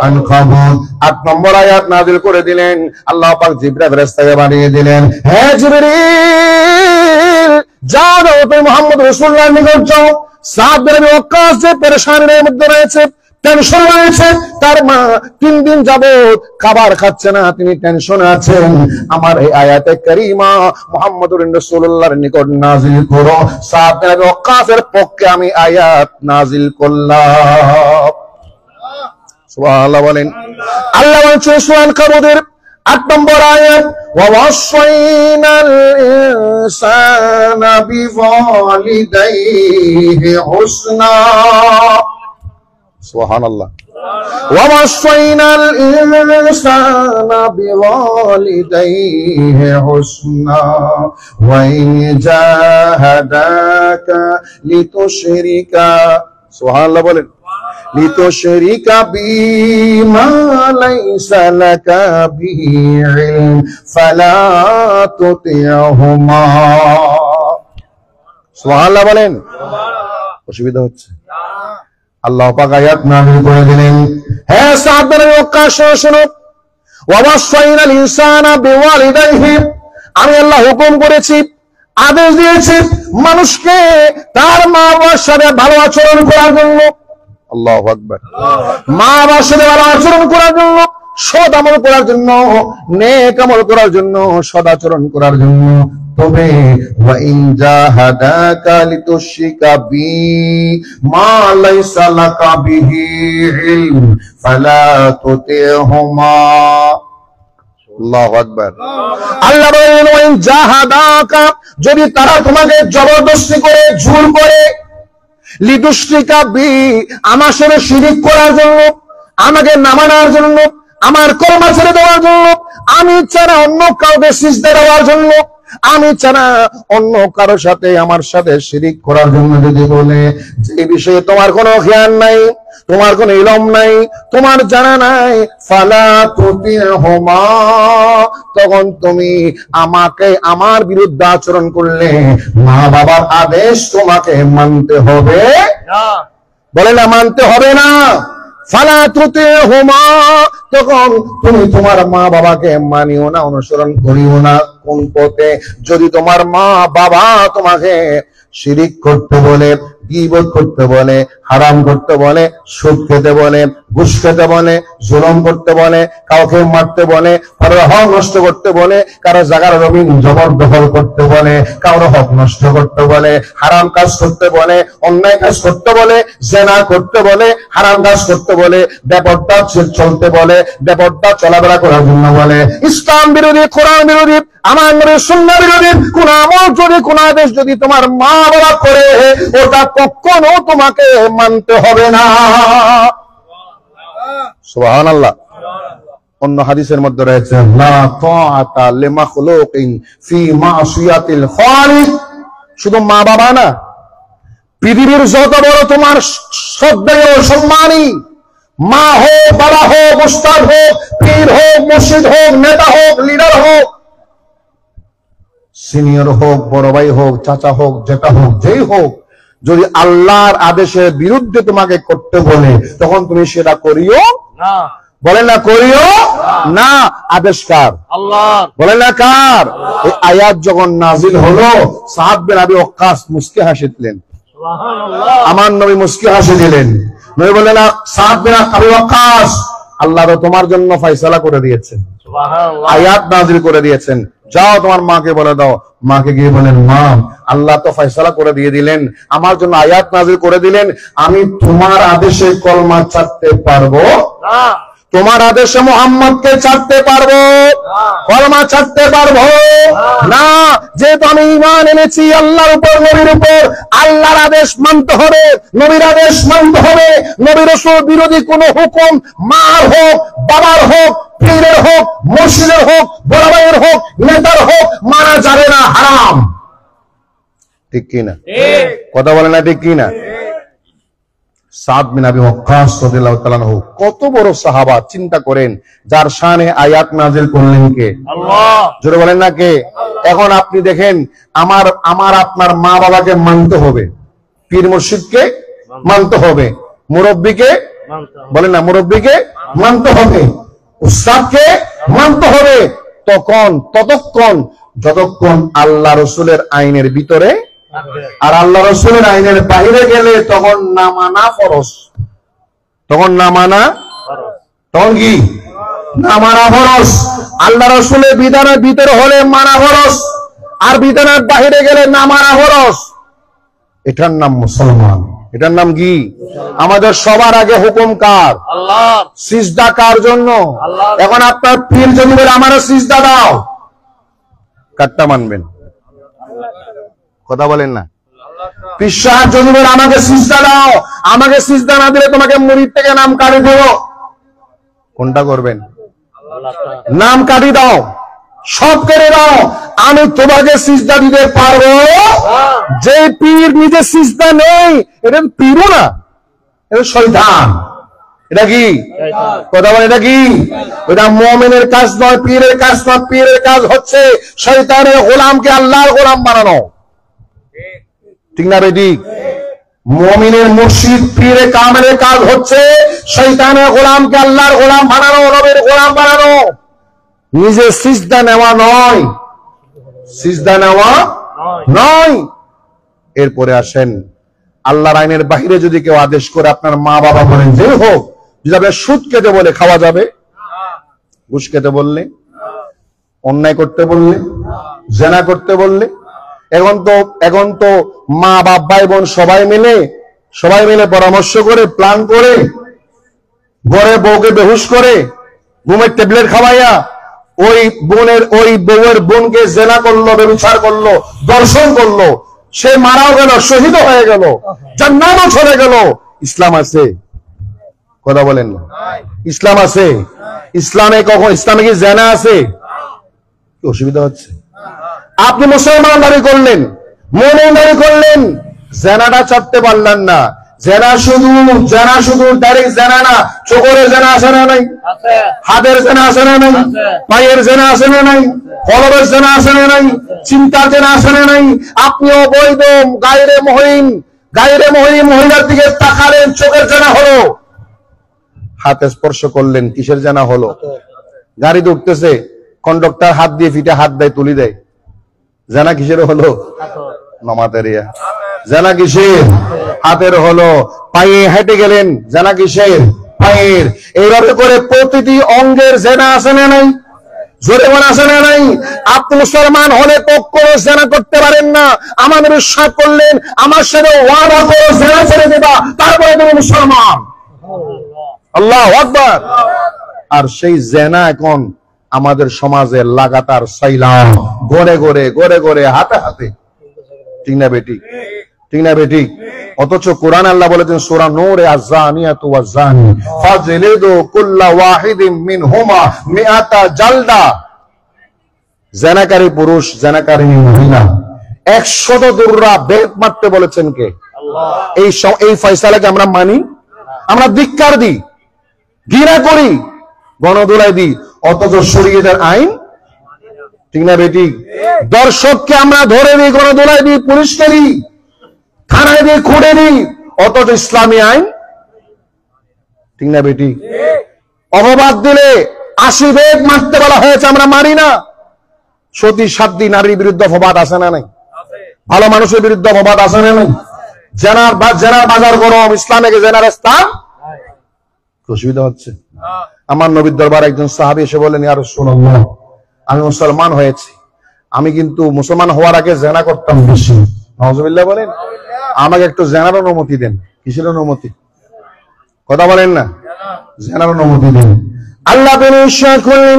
আনকাবুত 8 নম্বর আয়াত নাযিল করে দিলেন। আল্লাহ পাক জিবরাইল ফেরেশতাকে পাঠিয়ে দিলেন, হে জিবরিল, যাও তুমি মুহাম্মদ রাসূলুল্লাহর নিকট যাও। সাদ বিন আবি ওয়াক্কাস যে পেরেশানির মধ্যে রয়েছে, টেনশন রয়েছে, তার মা 3 দিন যাবত খাবার খাচ্ছে না, তিনি টেনশনে আছেন। আমার এই আয়াতে কারীমা মুহাম্মদুর রাসূলুল্লাহর নিকট নাযিল করো। সাদ বিন আবি ওয়াক্কাসের পক্ষে আমি আয়াত নাযিল করলাম। সুবহানাল্লাহ বলেন। আল্লাহ বলছেন সূরা আনকাবুতের 8 নম্বর আয়াত, ওয়া ওয়াসাইনাল ইনসানা বিওয়ালিদাইহি হুসনা। সুবহানাল্লাহ। ওয়া ওয়াসাইনাল ইনসানা বিওয়ালিদাইহি হুসনা ওয়া ইন জাহাদাকা লিতুশরিকা। সুবহানাল্লাহ বলেন। লিতুশরিকা বিমা লাইসা লাকা বিহি ইলম ফালা তুতি'হুমা। সুবহানাল্লাহ বলেন। অসুবিধা হচ্ছে? আল্লাহ পাক আয়াত নাযিল করে দিলেন, হে সাদ বিন ওয়াক্কাস শোনো, ওয়াসাইনাল ইনসানা বিওয়ালিদাইহি, আমি আল্লাহ হুকুম করেছি, আদেশ দিয়েছি মানুষকে তার মা বাবার সাথে ভালো আচরণ করার জন্য। আল্লাহু আকবার। মা বাবার সাথে ভালো আচরণ করার জন্য, সৎ আমল করার জন্য, নেক আমল করার জন্য, সদাচরণ করার জন্য। তবে ওয়া ইন জাহাদাকা লিতুশরিকা বি মা লাইসা লাকা বিহি ইলম ফালা তুতিহুমা। আল্লাহু আকবার। আল্লাহ বলেন ওয়া ইন জাহাদাকা, যদি তারা তোমাকে জবরদস্তি করে, জোর করে, লিতুশরিকা বি, আমার সাথে শিরিক করার জন্য, আমাকে না মানার জন্য, আমার কলমা ছেড়ে দেওয়ার জন্য, আমি ছাড়া অন্য কাউকে সিজদা দেওয়ার জন্য, আমি ছাড়া অন্য কারো সাথে আমার সাথে শিরিক করার জন্য যদি বলে, যে বিষয়ে তোমার কোনো জ্ঞান নাই, তোমার কোনো ইলম নাই, তোমার জানা নাই, ফালা তুতিহুমা, তখন তুমি আমাকে, আমার বিরুদ্ধে আচরণ করলে মা বাবার আদেশ তোমাকে মানতে হবে না। বলে না, মানতে হবে না। ফালা তুতিহুমা, তখন তুমি তোমার মা বাবাকে মানিও না, অনুসরণ করিও না। কোন পথে? যদি তোমার মা বাবা তোমাকে শিরিক করতে বলে, গীবত করতে বলে, হারাম করতে বলে, সুদ খেতে বলে, ঘুষ খেতে বলে, জুলুম করতে বলে, কাউকে মারতে বলে, কারোর হক নষ্ট করতে বলে, কারো জায়গার জমিন জবরদখল করতে বলে, কারোর হক নষ্ট করতে বলে, হারাম কাজ করতে বলে, অন্যায় কাজ করতে বলে, জেনা করতে বলে, হারাম কাজ করতে বলে, ব্যাপারটা চলতে বলে, ব্যাপারটা চলাফেরা করার জন্য বলে, ইসলাম বিরোধী, কোরআন বিরোধী, আমার নবীর সুন্নাহ বিরোধী কোন আমল যদি, কোন আদেশ যদি তোমার মা বাবা করে, ওটা কখনো তোমাকে মানতে হবে না। সুবহানাল্লাহ। অন্য হাদিসের মধ্যে রয়েছে লা তাআতা লিমাখলুকিন ফি মাসিয়াতিল খালিক। শুধু মা বাবা না, পৃথিবীর যত বড় তোমার শ্রদ্ধেয় সম্মানী মা হোক, বাবা হোক, উস্তাদ হোক, পীর হোক, মুর্শিদ হোক, নেতা হোক, লিডার হোক, সিনিয়র হোক, বড় ভাই হোক, চাচা হোক, জেঠা হোক, যেই হোক, যদি আল্লাহর আদেশের বিরুদ্ধে তোমাকে করতে বলে, তখন তুমি সেটা করিও না। বলেন না, করিও না। আদেশ কার? আল্লাহ। বলেন না কার? এই আয়াত যখন নাজিল হলো, সাদ বিন আবি ওয়াক্কাস মুস্কি হাসি দিলেন। আমার নবী মুস্কি হাসি দিলেন। নবী বললেন, সাদ বিন আবি ওয়াক্কাস, আল্লাহ তো তোমার জন্য ফয়সালা করে দিয়েছেন, আয়াত নাজিল করে দিয়েছেন, যাও তোমার মাকে বলে দাও। মাকে গিয়ে বলেন, মা, আল্লাহ তো ফয়সালা করে দিয়ে দিলেন, আমার জন্য আয়াত নাজিল করে দিলেন, আমি তোমার আদেশে কলমা ছাড়তে পারবো না, তোমার আদেশে মুহাম্মদকে ছাড়তে পারবো, কলমা ছাড়তে পারবো না। যেহেতু আমি ঈমান এনেছি আল্লাহর উপর, নবীর উপর, আল্লাহর আদেশ মানতে হবে, নবীর আদেশ মানতে হবে। নবী রাসূল বিরোধী কোন হুকুম, মার হোক, বাবার হোক, পীরের হোক, মুর্শিদের হোক, বড় ভাইয়ের হোক, নেতার হোক, মানা যাবে না, হারাম। ঠিক কিনা? কথা বলে না, ঠিক কিনা? সাদ বিন আবি ওয়াক্কাস রাদিয়াল্লাহু তাআলা আনহু কত বড় সাহাবা, চিন্তা করেন, যার শানে আয়াত নাজিল করলেন কে? আল্লাহ। জোরে বলেন না কে? এখন আপনি দেখেন, আমার আপনার মা বাবাকে মানতে হবে, পীর মুর্শিদকে মানতে হবে, মুরব্বিকে বলেন না, মুরব্বিকে মানতে হবে, উস্তাদকে মানতে হবে, ততক্ষণ যতক্ষণ আল্লাহ রাসূলের আইনের ভিতরে, আর আল্লাহ রাসূলের আইনের বাইরে গেলে তখন না মানা ফরজ। তখন না মানা, তখন কি? না মানা ফরজ। আল্লাহ রাসূলের বিধানের ভিতরে হলে মানা ফরজ, আর বিধানের বাইরে গেলে না মানা ফরজ। এটার নাম মুসলমান, এটার নাম কি? আমাদের সবার আগে হুকুম কার? আল্লাহ। সিজদা কার জন্য? আল্লাহ। এখন আপনার পীর যদি বলে আমারে সিজদা দাও, কারটা মানবেন? কথা বলেন না। পীর সাহেব যদি বলে আমাকে সিজদা দাও, আমাকে সিজদা না দিলে তোমাকে মুরিদ থেকে নাম কাটি দেব, কোনটা করবেন? নাম কাটি দাও, সব কেড়ে দাও, আমি তোমাকে সিজদা দিতে পারবো। যে পীর নিজে সিজদা নেই, এটা পীরও না, এটা শয়তান। এটা কি? কথা বলে, এটা কি? এটা মুমিনের কাজ নয়, পীরের কাজ নয়। পীরের কাজ হচ্ছে শয়তানের গোলামকে আল্লাহর গোলাম বানানো। ঠিক না বেটি? মুমিনের মুর্শিদ পীরে কামেলের কাজ হচ্ছে শয়তানের গোলামকে আল্লাহর গোলাম বানানো, নবীর গোলাম বানানো। নিজে সিজদা নেওয়া নয়, সিজদা নেওয়া নয়। এরপরে আসেন, আল্লাহর আইনের বাহিরে যদি কেউ আদেশ করে, আপনার মা বাবা বলেন যে হোক, যদি আপনার সুদ খেতে বলে খাওয়া যাবে? ঘুষ খেতে বললে, অন্যায় করতে বললে, জেনা করতে বললে? এখন তো মা বাপ ভাই বোন সবাই মিলে পরামর্শ করে, প্ল্যান করে, ঘরে বউকে বেহুশ করে, ঘুমের ট্যাবলেট খাওয়াইয়া ওই বউয়ের বোনকে জেনা করলো, ব্যভিচার করলো, দর্শন করলো, সে মারাও গেল, শহীদ হয়ে গেল, জান্নাতও চলে গেল। ইসলাম আছে? কথা বলেন না। ইসলাম আছে? ইসলামে কি জেনা আছে? কি অসুবিধা হচ্ছে? আপনি মুসলমান দাবি করলেন, মুমিন দাবি করলেন, জেনাটা ছাড়তে পারলেন না। জেনা শুধু ডাইরেক্ট জেনা না, চোখের জেনা আছে না নাই? হাতের জেনা আছে না নাই? পায়ের জেনা আছে না নাই? কলবের জেনা আছে না নাই? চিন্তার জেনা আছে না নাই? আপনি অবৈধ গায়রে মহিম মহিলার দিকে তাকালেন, চোখের জেনা হলো। হাতে স্পর্শ করলেন, কিসের জেনা হলো? গাড়িতে উঠতেছে, কন্ডাক্টর হাত দিয়ে ফিটে হাত দেয়, তুলি দেয়, জেনা কিসের হলো? নমাতের। জেনা কিসের? হাতের হলো। পায়ে হেঁটে গেলেন, জেনা কিসের? পায়ের। এইভাবে করে প্রতিটি অঙ্গের জেনা আছে না নাই? জোরে বলে আছে না নাই? আপনি মুসলমান হলে কখনো জেনা করতে পারেন না। আমার নবী সাথ করলেন, আমার সাথে ওয়াদা করে জেনা ছেড়ে দেবা, তারপরে তুমি মুসলমান। আল্লাহু আকবার। আর সেই জেনা এখন আমাদের সমাজে লাগাতার সাইলাম, গড়ে গড়ে হাতে। ঠিক না বেটি? ঠিক না বেটি? অথচ কোরআন আল্লাহ বলেছেন সূরা নূরে, আয-যানিয়াতু ওয়াজ-যানি ফাজলিদু কুল্লা ওয়াহিদিম মিনহুমা মিআতা জালদা। জেনাকারী পুরুষ, জেনাকারী মহিলা 100 দুররা বেত মারতে বলেছেন কে? আল্লাহ। এই ফয়সালাকে আমরা মানি? আমরা ধিক্কার দিই, ঘৃণা করি, গণদোলাই দিই, অথচ শরীয়তের আইন? ঠিক না বেটি? দর্শককে আমরা ধরে দিই, গণদোলাই দিই, পুলিশকে দিই, থানায় দিয়ে খুঁড়ে দিই, অথচ ইসলামী আইন? ঠিক না বেটি? অপবাদ দিলে 80 বেত মারতে বলা হয়েছে, আমরা মারি না। সতী সাধ্বী নারীর বিরুদ্ধে অপবাদ আছে না নাই? ভালো মানুষের বিরুদ্ধে অপবাদ আছে না নাই? জেনার বাজার গরম, ইসলামে জেনার স্থান? অসুবিধা হচ্ছে। আমার নবীর দরবার একজন সাহাবী এসে বলেন, ইয়া রাসূলুল্লাহ, আমি মুসলমান হয়েছি, আমি কিন্তু মুসলমান হওয়ার আগে জেনা করতাম বেশি। নাউজুবিল্লাহ বলেন। আমাকে একটু জেনার অনুমতি দেন। কিসের অনুমতি? কথা বলেন না। জেনার অনুমতি দেন। আল্লাহ তিনি ইরশাদ করলেন,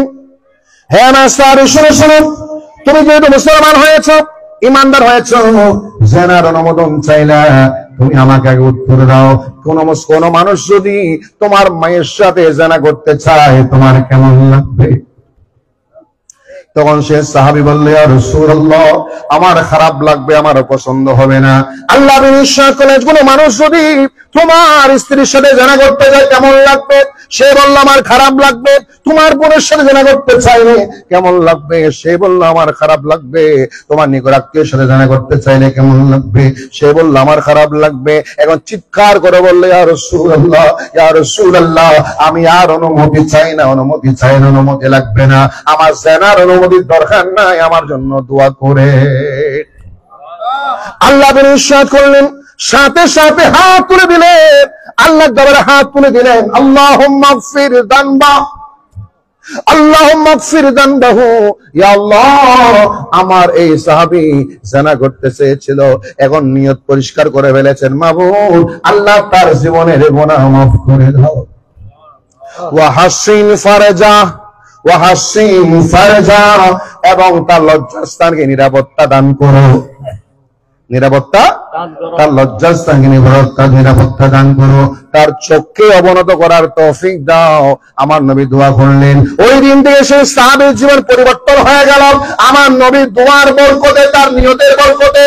হে আমার সাহাবী শুনো, তুমি যেহেতু মুসলমান হয়েছো, ইমানদার হয়েছো, জেনার অনুমোদন চাইলা, তুমি আমাকে আগে উত্তর দাও, কোন মানুষ যদি তোমার মায়ের সাথে জেনা করতে চায়, তোমার কেমন লাগবে? তখন সে সাহাবী বললে, ইয়া রাসূলুল্লাহ, আমার খারাপ লাগবে, আমার পছন্দ হবে না। আল্লাহ ইরশাদ করলেন, কোন মানুষ যদি তোমার স্ত্রীর সাথে জেনা করতে যায় কেমন লাগবে? সে বলল, আমার খারাপ লাগবে। তোমার বোনের সাথে জেনা করতে চাইলে কেমন লাগবে? সে বলল, আমার খারাপ লাগবে। তোমার নিকট আত্মীয়ের সাথে জেনা করতে চাইলে কেমন লাগবে? সে বলল, আমার খারাপ লাগবে। এখন চিৎকার করে বললে, ইয়া রাসূলুল্লাহ, ইয়া রাসূলুল্লাহ, আমি আর অনুমতি চাই না, অনুমতি লাগবে না, আমার জেনার অনুমতির দরকার নাই, আমার জন্য দোয়া করে। আল্লাহ ইরশাদ করলেন, সাথে সাথে হাত তুলে দিলেন, আল্লাহর দরবারে হাত তুলে দিলেন, আল্লাহুম্মা গফির যানবা, আল্লাহুম্মা গফির যানবাহু, ইয়া আল্লাহ, আমার এই সাহাবী জিনা করতে চেয়েছিল, এখন নিয়ত পরিষ্কার করে ফেলেছেন, মাবুদ আল্লাহ তার জীবনের গুনাহ মাফ করে দাও। ওয়া হাসিন ফারজা, এবং তার লজ্জাস্থানকে নিরাপত্তা দান করো। তার লজ্জাস্থানকে নিরাপত্তা দান করো, তার চোখকে অবনত করার তৌফিক দাও। আমার নবী দোয়া করলেন, ওই দিন থেকে সেই সাহাবীর জীবন পরিবর্তন হয়ে গেল। আমার নবী দোয়ার বরকতে, তার নিয়তের বরকতে।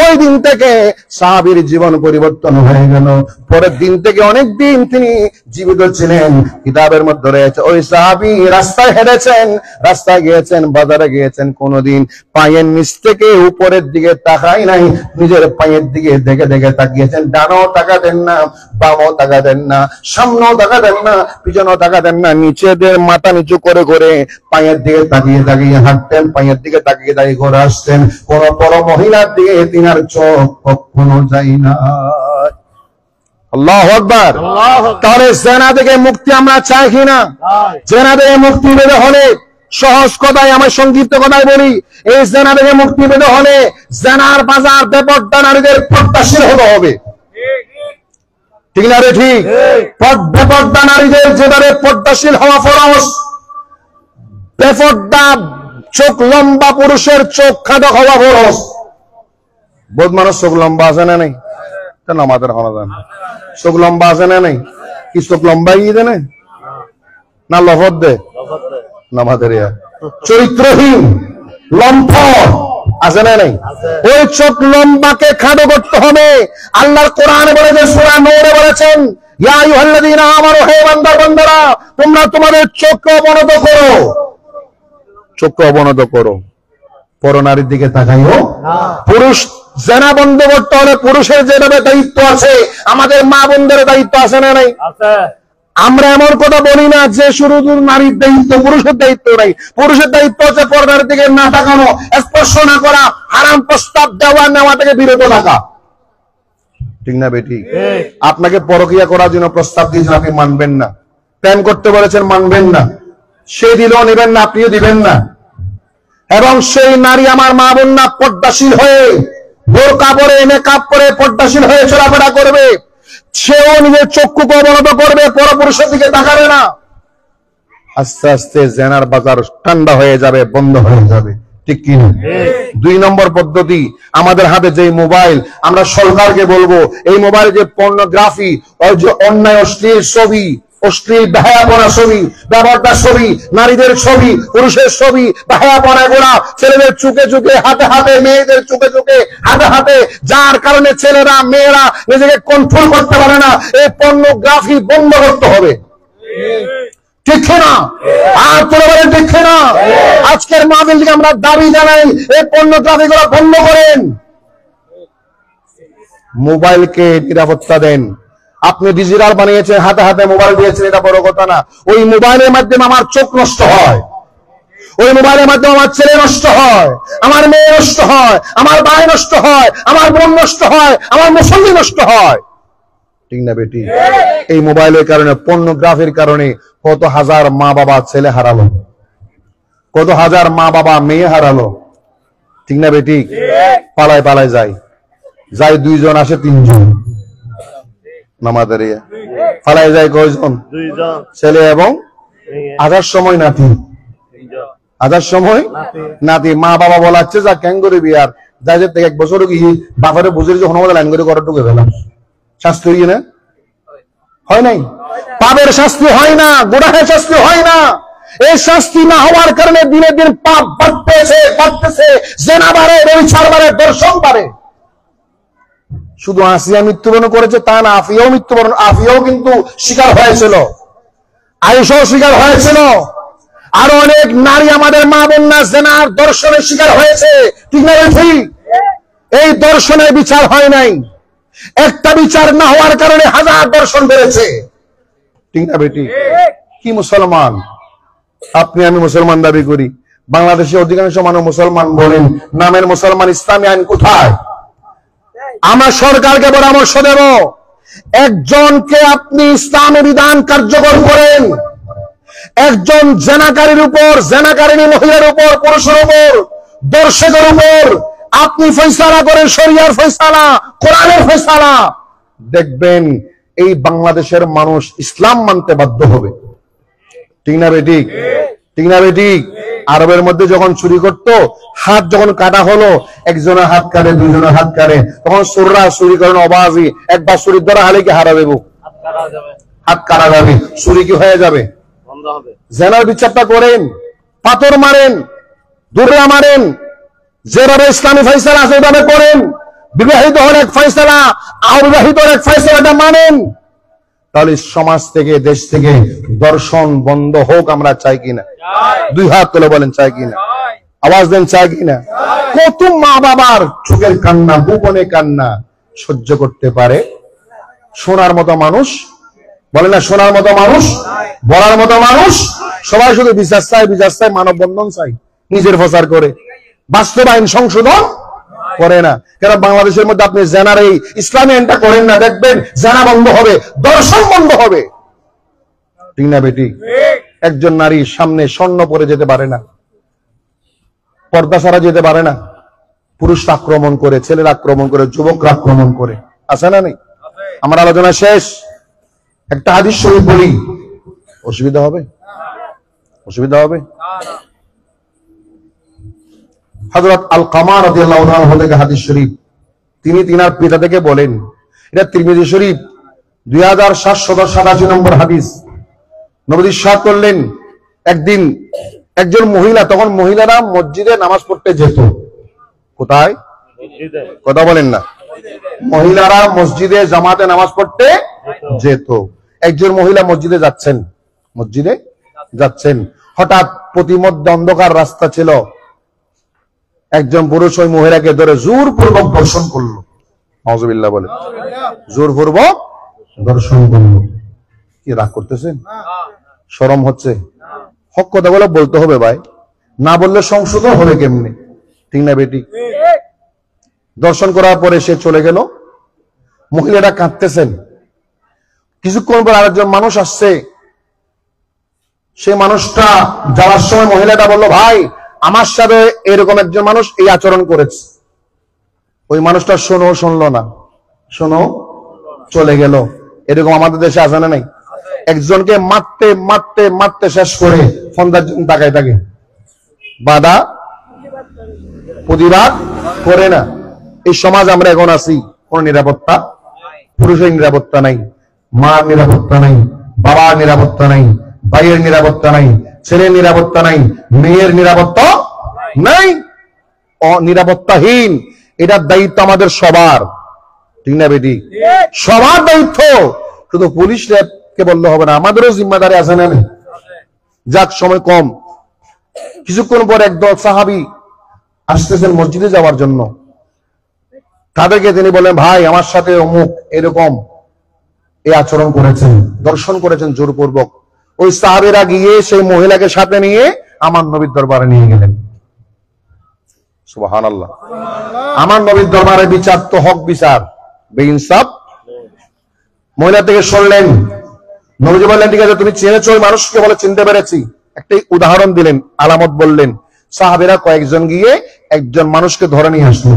ওই দিন থেকে সাহাবীর জীবন পরিবর্তন হয়ে গেল। পরের দিন থেকে অনেক দিন তিনি জীবিত ছিলেন। কিতাবের মধ্যে রয়েছে ওই সাহাবী রাস্তায় হেঁটেছেন, রাস্তায় গিয়েছেন, বাজারে গিয়েছেন, কোনদিন পায়ের নিচ থেকে উপরের দিকে তাকায় নাই, নিজের পায়ের দিকে দেখে দেখে তাকিয়েছেন। ডানও তাকাতেন না, বামও তাকাতেন না, সামনেও তাকাতেন না, পিছনেও তাকাতেন না, নিচেদের মাথা নিচু করে করে পায়ের দিকে তাকিয়ে তাকিয়ে হাঁটতেন, পায়ের দিকে তাকিয়ে তাকিয়ে ঘরে আসতেন। কোন বড় মহিলার দিকে তিনার চোখ কখনো যায় না। আল্লাহু আকবার। তাহলে জেনা থেকে মুক্তি আমরা চাই কিনা? জেনা থেকে মুক্তি পেতে হলে সহজ কথায়, আমার সংক্ষিপ্ত কথায় বলি, এই জেনা থেকে মুক্তি পেতে হলে জেনার বাজার বেপরদা নারীদের প্রত্যাশীল হতে হবে। ঠিক না রে? ঠিক। বেপরদা নারীদের যেভাবে পর্দাশীল হওয়া ফরজ, বেপরদা চোখ লম্বা পুরুষের চোখ খাটো হওয়া ফরজ। বহুত মানুষ চোখ লম্বা আছে না নাই? আমাদের চোখ লম্বা আছে না নাই? কি চোখ লম্বা গিয়ে দেয় না লফত দে নামাদের চরিত্রহীন লম্ফ আছে না নাই? ওই চোখ লম্বাকে খাটো করতে হবে। আল্লাহর কোরআনে বলেছেন, সূরা নূরে বলেছেন, ইয়া আইয়ুহাল্লাযীনা আমানু, হে বান্দারা তোমরা তোমাদের চোখকে অবনত করো। চোখকে অবনত করো, পরনারীর দিকে তাকাইও না। পুরুষ জেনা বন্ধ করতে হলে পুরুষের যেভাবে দায়িত্ব আছে, আমাদের মা বোনদের দায়িত্ব আছে না নাই? আমরা এমন কথা বলি না যে শুধু নারীর দায়িত্ব, পুরুষের দায়িত্ব নাই। পুরুষের দায়িত্ব হচ্ছে পর্দার দিকে না তাকানো, স্পর্শ না করা, হারাম প্রস্তাব দেওয়া নেওয়া থেকে বিরত থাকা। ঠিক না বেটি? আপনাকে পরকিয়া করার জন্য প্রস্তাব দিয়েছেন, আপনি মানবেন না। প্রেম করতে বলেছেন, মানবেন না। সে দিলেও নেবেন না, আপনিও দিবেন না। এবং সেই নারী আমার মা বোন না, পর্দাশীল হয়ে বোরকা পরে, মেকআপ পরে পর্দাশীল হয়ে চলাফেরা করবে। সেও নিজের চক্ষুকে অবনত করবে, পরপুরুষের দিকে তাকাবে না। আস্তে আস্তে জেনার বাজার ঠান্ডা হয়ে যাবে, বন্ধ হয়ে যাবে। ঠিক কি না? 2 নম্বর পদ্ধতি, আমাদের হাতে যে মোবাইল, আমরা সরকারকে বলবো এই মোবাইলে যে পর্নোগ্রাফি, যে অন্যায় অশ্লীল ছবি, অশ্লীল বেহায়াপনা ছবি, ব্যবহারটা ছবি, নারীদের ছবি, পুরুষের ছবি, বেহায়াপনা গুলা ছেলেদের চুকে চুকে, হাতে হাতে, মেয়েদের চুকে চুকে, হাতে হাতে, যার কারণে ছেলেরা মেয়েরা নিজেকে কন্ট্রোল করতে পারে না। এই পর্নোগ্রাফি বন্ধ করতে হবে। ঠিক না? আর তোরা বলেন ঠিক না? আজকের মাহফিল থেকে আমরা দাবি জানাই, এই পর্নোগ্রাফি গুলো বন্ধ করেন। মোবাইলকে নিরাপত্তা দেন। আপনি ডিজিটাল বানিয়েছেন, হাতে হাতে মোবাইল দিয়েছেন, এটা বড় কথা না। ওই মোবাইলের মাধ্যমে আমার চোখ নষ্ট হয়, ওই মোবাইলের মাধ্যমে আমার ছেলে নষ্ট হয়, আমার মেয়ে নষ্ট হয়, আমার ভাই নষ্ট হয়, আমার বোন নষ্ট হয়, আমার মুসল্লি নষ্ট হয়। ঠিক না বেটি? এই মোবাইলের কারণে, পর্নোগ্রাফির কারণে কত হাজার মা বাবা ছেলে হারালো, কত হাজার মা বাবা মেয়ে হারালো। ঠিক না বেটি? পালায় পালায় যায়, 2 জন আসে 3 জন নামাজের পালায় যায় কয়জন? 2 জন ছেলে এবং আধার সময় নাতি, আধার সময় নাতি। মা বাবা বলাচ্ছে যা ক্যাং করে বিয়ার যাই থেকে 1 বছর কি বাপারে বুঝে যখন আমাদের লাইন করে ঘরে ঢুকে ফেলাম। শাস্তি হইয়ে না? হয় নাই? পাপের শাস্তি হয় না, গুনাহের শাস্তি হয় না। এই শাস্তি না হওয়ার কারণে দিনে দিন পাপ বাড়তেছে, জেনা বাড়ে, ব্যভিচার বাড়ে, দর্শন বাড়ে। শুধু আসিয়া মৃত্যুবরণ করেছে তা না, আফিয়াও মৃত্যুবরণ, আফিয়াও কিন্তু শিকার হয়েছিল, আয়েশাও শিকার হয়েছিল। আরো অনেক নারী আমাদের মা বোন না জেনার দর্শনের শিকার হয়েছে। ঠিক না? ঠিক। এই দর্শনের বিচার হয় নাই, একটা বিচার না হওয়ার কারণে হাজার দর্শন বেড়েছে। ঠিক না বেটি? কি মুসলমান আপনি, আমি মুসলমান দাবি করি, বাংলাদেশে অধিকাংশ মানুষ মুসলমান বলেন, নামের মুসলমান। ইসলামী আইন কোথায়? আমার সরকারকে পরামর্শ দেব, একজনকে আপনি ইসলামী বিধান কার্যকর করেন, একজন জেনাকারীর উপর, জেনাকারিনী মহিলার উপর, পুরুষের উপর, দর্শকের উপর আপনি ফয়সালা করেন, শরিয়ার ফয়সালা, কোরআনের ফয়সালা। দেখবেন এই বাংলাদেশের মানুষ ইসলাম মানতে বাধ্য হবে। ঠিক না বেটি? ঠিক না বেটি? আরবের মধ্যে যখন চুরি করতো, হাত যখন কাটা হলো, একজনের হাত কাটে, 2 জনের হাত কাটে, তখন চোররা চুরি করেন অবাজি, একবার চুরির দ্বারা হালে কি হারাবে, হাত কাটা যাবে, চুরি কি হয়ে যাবে? জেনার বিচারটা করেন, পাথর মারেন, দুর্রা মারেন, যেভাবে ইসলামী ফয়সালা আছে ওইভাবে করেন। বিবাহিত হলে এক ফয়সালা, অবিবাহিত হলে এক ফয়সালাটা মানেন। তাহলে সমাজ থেকে, দেশ থেকে দর্শন বন্ধ হোক আমরা চাই কিনা? দুই হাত তুলে বলেন চাই কিনা? আওয়াজ দেন চাই কিনা? কত মা বাবার চোখের কান্না, গোপনে কান্না সহ্য করতে পারে? সোনার মতো মানুষ বলে না, সোনার মতো মানুষ, বলার মতো মানুষ। সবাই শুধু বিচার চাই, বিচার চাই, মানববন্ধন চাই, নিজের প্রচার করে বাস্তবায়ন সংশোধন করে না। কেন বাংলাদেশের মধ্যে আপনি জেনার এই ইসলামী আইনটা করেন না, দেখবেন জেনা বন্ধ হবে, দর্শন বন্ধ হবে। ঠিক না বেটি? একজন নারী সামনে স্বর্ণ পরে যেতে পারে না, পর্দা ছাড়া যেতে পারে না। পুরুষরা আক্রমণ করে, ছেলেরা আক্রমণ করে, যুবকরা আক্রমণ করে, আছে না নেই? আমার আলোচনা শেষ। একটা হাদিস শরীফ বলি, অসুবিধা হবে? অসুবিধা হবে? হযরত আলকামা রাদিয়াল্লাহু আনহু থেকে হাদিস শরীফ, তিনি তিনার পিতা থেকে বলেন, এটা তিরমিজি শরীফ 2787 নম্বর হাদিস। নবী ইরশাদ করলেন, একদিন একজন মহিলা, তখন মহিলারা মসজিদে নামাজ পড়তে যেত। কোথায়? কথা বলেন না। মহিলারা মসজিদে জামাতে নামাজ পড়তে যেত। একজন মহিলা মসজিদে যাচ্ছেন, হঠাৎ প্রতিমধ্যে অন্ধকার রাস্তা ছিল। একজন পুরুষ ওই মহিলাকে ধরে জোরপূর্বক দর্শন করলো। নাউজুবিল্লাহ বলে, জোরপূর্বক দর্শন করলো। কি রাগ করতেছেন? শরম হচ্ছে? হক কথা বলে বলতে হবে ভাই, না বললে সংশোধন হবে কেমনে? ঠিক না বেটি? দর্শন করার পরে সে চলে গেল। মহিলাটা কাঁদতেছেন। কিছুক্ষণ পর আরেকজন মানুষ আসছে। সেই মানুষটা যাওয়ার সময় মহিলাটা বলল, ভাই আমার সাথে এরকম একজন মানুষ এই আচরণ করেছে। ওই মানুষটা শুনলো না, চলে গেল। এরকম আমাদের দেশে আছে না নাই? একজনকে মারতে মারতে মারতে শেষ করে ফন্দার জন্য তাকায় থাকে, বাধা প্রতিবাদ করে না। এই সমাজ আমরা এখন আছি, কোন নিরাপত্তা, পুরুষের নিরাপত্তা নাই, মার নিরাপত্তা নাই, বাবার নিরাপত্তা নাই, ভাইয়ের নিরাপত্তা নাই, ছেলের নিরাপত্তা নাই, মেয়ের নিরাপত্তা নাই, নিরাপত্তাহীন। এটার দায়িত্ব আমাদের সবার। ঠিক না বেটি? সবার দায়িত্ব। শুধু পুলিশকে বললে হবে না, আমাদেরও জিম্মাদারি আছে না? যাক, সময় কম। কিছুক্ষণ পর একদল সাহাবী আসতেছেন মসজিদে যাওয়ার জন্য। তাদেরকে তিনি বলেন, ভাই আমার সাথে অমুক এরকম এই আচরণ করেছেন, দর্শন করেছেন জোরপূর্বক। ওই সাহাবীরা গিয়ে সেই মহিলাকে সাথে নিয়ে আমার নবীর দরবারে নিয়ে গেলেন। সুবহানাল্লাহ। আমার নবীর দরবারে বিচার তো হক বিচার, বেইনসাফ। মহিলা থেকে শুনলেন, নবীজি বললেন, ঠিক আছে তুমি চিনেছো ওই মানুষকে? বলে, চিনতে পেরেছি। একটি উদাহরণ দিলেন, আলামত বললেন। সাহাবীরা কয়েকজন গিয়ে একজন মানুষকে ধরে নিয়ে আসলো,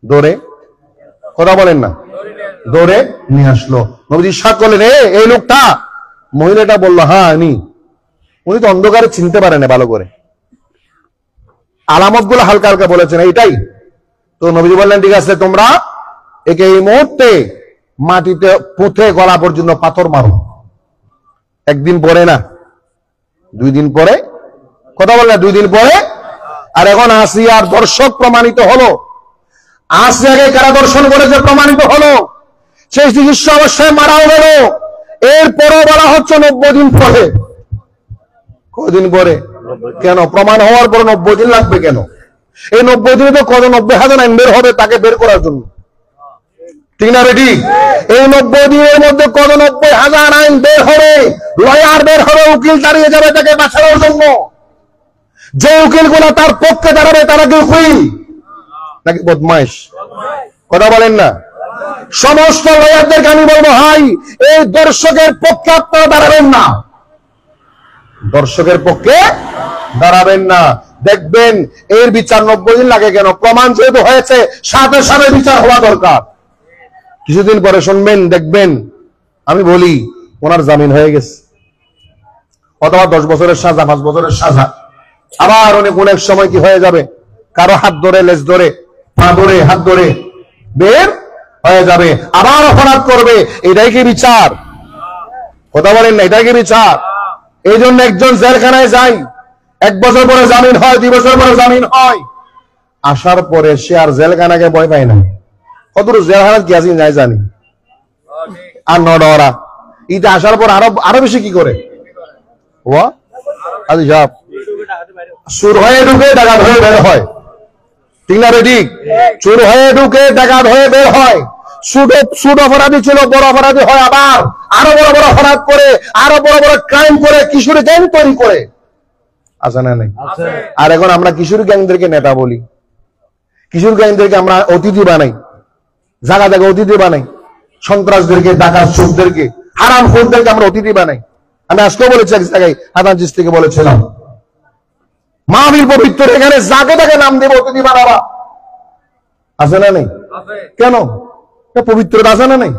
দৌড়ে, কথা বলেন না, দৌড়ে নিয়ে আসলো। নবীজি ইরশাদ করলেন, এই লোকটা? মহিলাটা বললো, হ্যাঁ আমি। উনি তো অন্ধকারে চিনতে পারেন না ভালো করে, আলামত গুলো হালকা হালকা বলেছেন, এইটাই তো। নবীজি বললেন, ঠিক আছে তোমরা একে এই মুহূর্তে মাটিতে পুঁতে গলা পর্যন্ত পাথর মারো। একদিন পরে না, 2 দিন পরে, কথা বল না, 2 দিন পরে। আর এখন আসিয়ার দর্শক প্রমাণিত হলো। আসিয়াকে কারা দর্শন করেছে প্রমাণিত হলো। সেই চিকিৎসা অবশ্যই মারাও গেল। এরপরও বলা হচ্ছে 90 দিন পরে। কদিন পরে? কেন? প্রমাণ হওয়ার পর 90 দিন লাগবে কেন? এই 90 দিনে তো কত 90,000 আইন বের হবে তাকে বের করার জন্য। ঠিক না বেটি? এই 90 দিনের মধ্যে কত 90,000 আইন বের হবে, লয়ার বের হবে, উকিল দাঁড়িয়ে যাবে তাকে বাঁচানোর জন্য। যে উকিল গুলা তার পক্ষে দাঁড়াবে তারা কি উকিল নাকি বদমাইশ? কথা বলেন না। সমস্ত লয়ারদেরকে আমি বলবো, হাই এই দর্শকের পক্ষে আপনারা দাঁড়াবেন না, দর্শকের পক্ষে দাঁড়াবেন না। দেখবেন এর বিচার 90 দিন লাগে কেন? প্রমাণ যেহেতু হয়েছে, সাথে সাথে বিচার হওয়া দরকার। কিছুদিন পরে শুনবেন, দেখবেন, আমি বলি ওনার জামিন হয়ে গেছে, অথবা 10 বছরের সাজা, 5 বছরের সাজা। আবার উনি কোন এক সময় কি হয়ে যাবে, কারো হাত ধরে, লেজ ধরে, পা ধরে, হাত ধরে বের হয়ে যাবে, আবার অপরাধ করবে। এটাই কি বিচার? কথা বলেন না, এটাই কি বিচার? এই জন্য একজন জেলখানায় যায়, 1 বছর পরে জামিন হয়, 2 বছর পরে জামিন হয়। আসার পরে সে আর জেলখানাকে ভয় পায় না। কত জেলখানা কি আছে নাই জানি, আর নডরা ঈদে আসার পর আরো বেশি কি করে চুর হয়ে ঢুকে ডাকাত হয়ে বের হয়। ঠিক না রে? ঠিক। চুর হয়ে ঢুকে ডাকাত হয়ে বের হয়। ছোট অপরাধী ছিল, বড় অপরাধী হয়, আবার আরো বড় বড় অপরাধ করে, আরো বড় বড় ক্রাইম করে, কিশোরী গ্যাং তৈরি করে। আছে না নেই? আর এখন আমরা কিশোরী গ্যাংদেরকে নেতা বলি, কিশোর গ্যাংদেরকে আমরা অতিথি বানাই, জায়গা জায়গা অতিথি বানাই, সন্ত্রাসদেরকে, ডাকাত চোরদেরকে, হারামখোরদেরকে আমরা অতিথি বানাই। আমি আজকেও বলেছি এক জায়গায়, হাসান চিশতিকে বলেছিলাম, মাহফিল পবিত্র, এখানে যাকে তাকে নাম দেব অতিথি বানাবা। আছে না নেই? কেন? এটা পবিত্রতা আছে না নেই?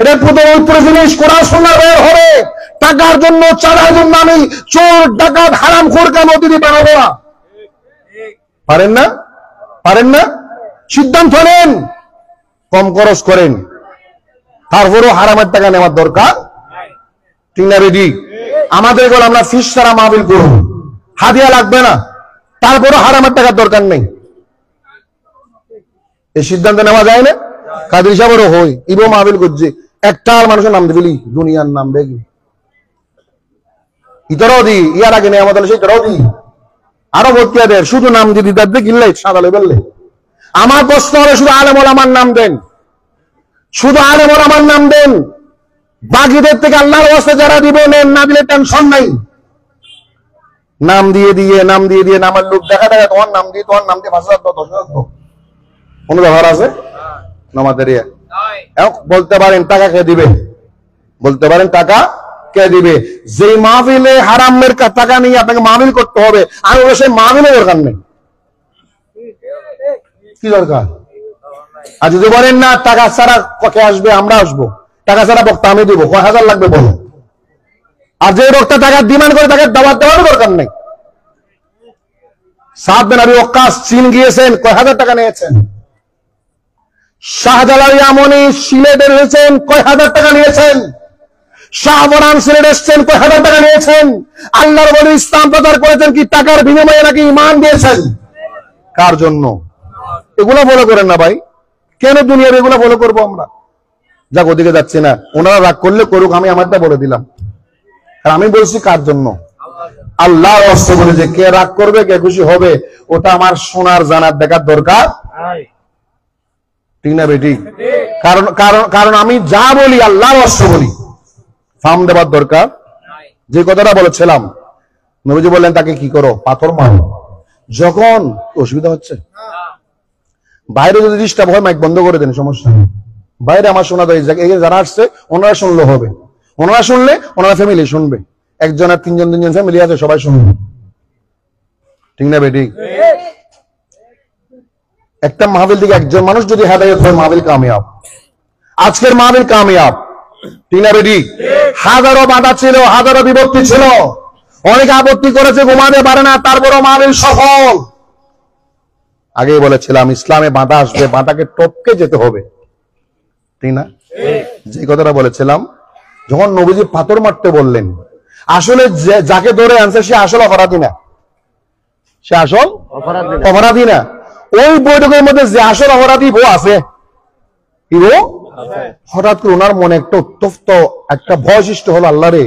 এটা পবিত্র জিনিস। কোরআন সুন্নাহ বের হবে, টাকার জন্য, চাঁদার জন্য আমি চোর, ডাকাত, হারামখোরকে আমি অতিথি বানাবো না। পারেন না? পারেন না? সিদ্ধান্ত নেন, কম খরচ করেন, তারপরেও হারামের টাকা নেওয়ার দরকার। ঠিক না? রেডি? আমাদের বলে আমরা ফিস ছাড়া মাহফিল করব, হাদিয়া লাগবে না, তারপরেও হারামের টাকার দরকার নেই। এই সিদ্ধান্ত নেওয়া যায় না? কাদের সাহেবেরও হই, ইবো মাহফিল করছে, একটা মানুষের নাম দিবি, দুনিয়ার নাম বেগি ইতরাও দি, ইয়ার আগে নেই আমাদের সেই তরাও দি, আরো ভর্তিয়াদের শুধু নাম দিদি দাদে গিল্লাই সাদালে বললে। আমার প্রশ্ন হলে শুধু আলেম ওলামার নাম দেন, শুধু আলেম ওলামার নাম দেন। বাকিদের থেকে আল্লাহর ওয়াস্তে যারা দিবে নেন, না দিলে টেনশন নাই। নাম দিয়ে দিয়ে নামের লোক দেখা দেখা তোমার নাম দিয়ে 5,000 10,000 কোন ব্যবহার আছে নামাদের? বলতে পারেন টাকা কে দিবে? বলতে পারেন টাকা কে দিবে? যে মাহফিলে হারামের টাকা নিয়ে আপনাকে মাহফিল করতে হবে, আমি বলে সেই মাহফিলে দরকার নেই। কি দরকার? আর যদি বলেন না টাকা ছাড়া কে আসবে, আমরা আসবো, টাকা ছাড়া বক্তা আমি দিব, কয় হাজার লাগবে বলো। আর যে বক্তা টাকা ডিমান্ড করে তাকে দাওয়াত দেওয়ার দরকার নেই। সাদ বিন আবি ওয়াক্কাস চীন গিয়েছেন, কয় হাজার টাকা নিয়েছেন। শাহজালাল ইয়ামানি সিলেটে রয়েছেন, কয় হাজার টাকা নিয়েছেন। শাহবরান সিলেট এসছেন, কয় হাজার টাকা নিয়েছেন। আল্লাহর বলি ইসলাম প্রচার করেছেন কি টাকার বিনিময়ে নাকি ঈমান দিয়েছেন। কার জন্য? এগুলো ফলো করেন না ভাই। কেন দুনিয়ার এগুলো ফলো করবো আমরা? যাক, ওদিকে যাচ্ছি না, ওনারা রাগ করলে করুক, আমি আমারটা বলে দিলাম। আর আমি বলছি কার জন্য? আল্লাহর ওয়াস্তে বলে যে কে রাগ করবে, কে খুশি হবে, ওটা আমার শোনার জানার দেখার দরকার। ঠিক না বেটি? কারণ কারণ কারণ আমি যা বলি আল্লাহর ওয়াস্তে বলি, ফার্ম দেওয়ার দরকার। যে কথাটা বলেছিলাম, নবীজি বললেন তাকে কি করো, পাথর মারো। যখন অসুবিধা হচ্ছে, বাইরে যদি ডিস্টার্ব হয় মাইক বন্ধ করে দেন, সমস্যা নেই। বাইরে আমার শোনা যায়, যারা আসছে ওনারা শুনলে হবে, ওনারা শুনলে ওনারা ফ্যামিলি শুনবে, একজনের 3জন ফ্যামিলি আছে, সবাই শুনবে। ঠিক না বেটি? একটা মাহফিল থেকে একজন মানুষ যদি হেদায়েত হয়, মাহফিল কামিয়াব। আজকের মাহফিল কামিয়াব। ঠিক না বেটি? হাজারো বাধা ছিল, হাজারো বিপত্তি ছিল, অনেক আপত্তি করেছে, ঘুমাতে পারে না, তারপরও মাহফিল সফল। আগেই বলেছিলাম ইসলামে বাধা আসবে, বাধাকে টপকে যেতে হবে। ঠিক না? যে কথাটা বলেছিলাম, যখন নবীজি পাথর মারতে বললেন, আসলে যাকে ধরে আনছে সে আসল অপরাধী না, সে আসল অপরাধী না। ওই বৈঠকের মধ্যে যে আসল অপরাধী ও আছে, হঠাৎ করে ওনার মনে একটা উত্তপ্ত একটা ভয় সৃষ্টি হলো, আল্লাহ রে,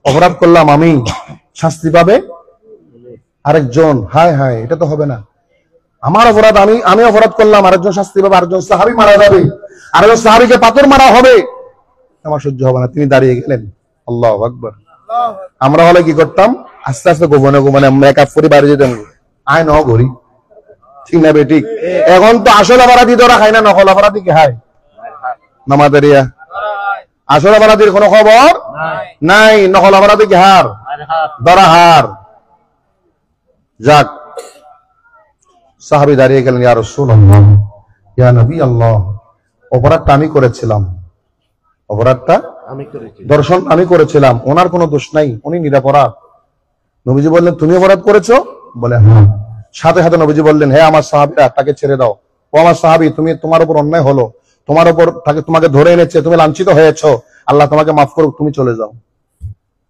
অপরাধ করলাম আমি, শাস্তি পাবে আরেকজন। হায় হায়, এটা তো হবে না। আমার অপরাধ, আমি অপরাধ করলাম, আরেকজন শাস্তি পাবে, আরেকজন সাহাবী মারা যাবে, আরেকজন সাহাবীকে পাথর মারা হবে, আমার সহ্য হবে না। তিনি দাঁড়িয়ে গেলেন। আল্লাহু আকবার। আমরা হলে কি করতাম? আস্তে আস্তে গোপনে গোপনে মেকআপ করে বাইরে যেতাম, আয় ন ঘড়ি। ঠিক না বেটি? এখন তো আসল অপরাধী ধরা খায় না, নকল অপরাধী কে খায়? নামাদারিয়া। আসল অপরাধীর কোনো খবর নাই, নকল অপরাধী কে হার ধরা হার। যাক, সাহাবী দাঁড়িয়ে গেলেন, ইয়া রাসূলুল্লাহ, ইয়া নবী আল্লাহ, অপরাধটা আমি করেছিলাম, অপরাধটা দর্শন আমি করেছিলাম, ওনার কোনো দোষ নাই, উনি নিরপরাধ। নবীজি বললেন তুমি অপরাধ করেছো? বলে হ্যাঁ। সাথে সাথে নবীজি বললেন, হে আমার সাহাবীরা, তাকে ছেড়ে দাও। ও আমার সাহাবী, তোমার উপর অন্যায় হলো, তোমার উপর তোমাকে ধরে এনেছে, তুমি লাঞ্ছিত হয়েছো, আল্লাহ তোমাকে মাফ করুক, তুমি চলে যাও।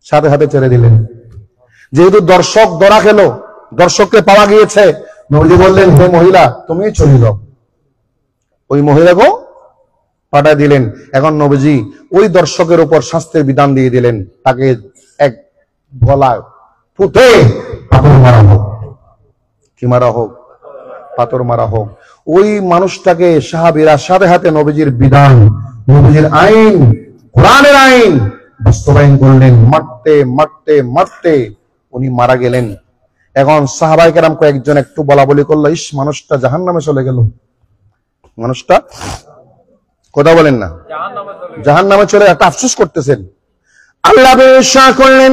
সাথে সাথে ছেড়ে দিলেন। যেহেতু দর্শক ধরা খেলো, দর্শককে পাওয়া গিয়েছে, নবীজি বললেন, হে মহিলা, তুমি চলে যাও। ওই মহিলাকেও পাঠিয়ে দিলেন। এখন নবীজি ওই দর্শকের উপর শাস্তির বিধান দিয়ে দিলেন, তাকে এক গলায় পুঁতে পাথর মারা হোক। কি মারা হোক? পাথর মারা হোক। ওই মানুষটাকে সাহাবীরা সাথে হাতে নবীজির বিধান, নবীজির আইন, কোরআনের আইন বাস্তবায়ন করলেন। মারতে মারতে মারতে উনি মারা গেলেন। এখন সাহাবায়ে কেরাম কয়েকজন একটু বলা বলি করলো, ইস, মানুষটা জাহান্নামে চলে গেল। মানুষটা কথা বলেন না, জাহান্নামে চলে একটা আফসোস করতেছেন। আল্লাহ বিশ্বাস করলেন,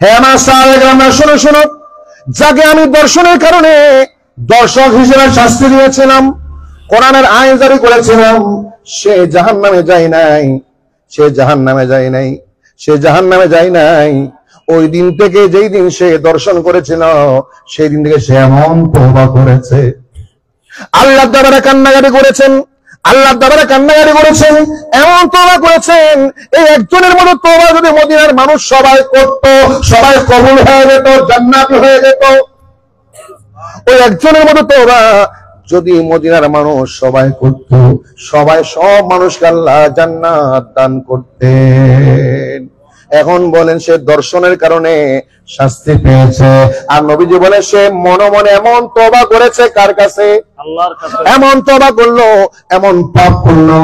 হে আমার সাহাবায়ে কেরাম, শোনো শোনো, যাকে আমি দর্শনের কারণে দর্শক হিসেবে শাস্তি দিয়েছিলাম, কোরআনের আইন জারি করেছিলাম, সে জাহান্নামে যায় নাই, সে জাহান্নামে যায় নাই, সে জাহান্নামে যায় নাই। ওই দিন থেকে, যেই দিন সে দর্শন করেছিল, সেই দিন থেকে সে এমন তওবা করেছে, আল্লাহর দরবারে কান্নাকাটি করেছেন, আল্লাহর দরবারে কান্নাকাটি করেছেন, এমন তওবা করেছেন, এই একজনের মতো তওবা যদি মদিনার মানুষ সবাই করত, সবাই কবুল হয়ে যেত, জান্নাতি হয়ে যেত। ওই একজনের মতো তওবা যদি মদিনার মানুষ সবাই করত, সবাই সব মানুষকে আল্লাহ জান্নাত দান করতেন। এখন বলেন, সে দর্শনের কারণে শাস্তি পেয়েছে, আর নবীজি বলে সে মনে মনে এমন তওবা করেছে, কার কাছে? আল্লাহর কাছে। এমন তওবা করলো, এমন পাপ করলো,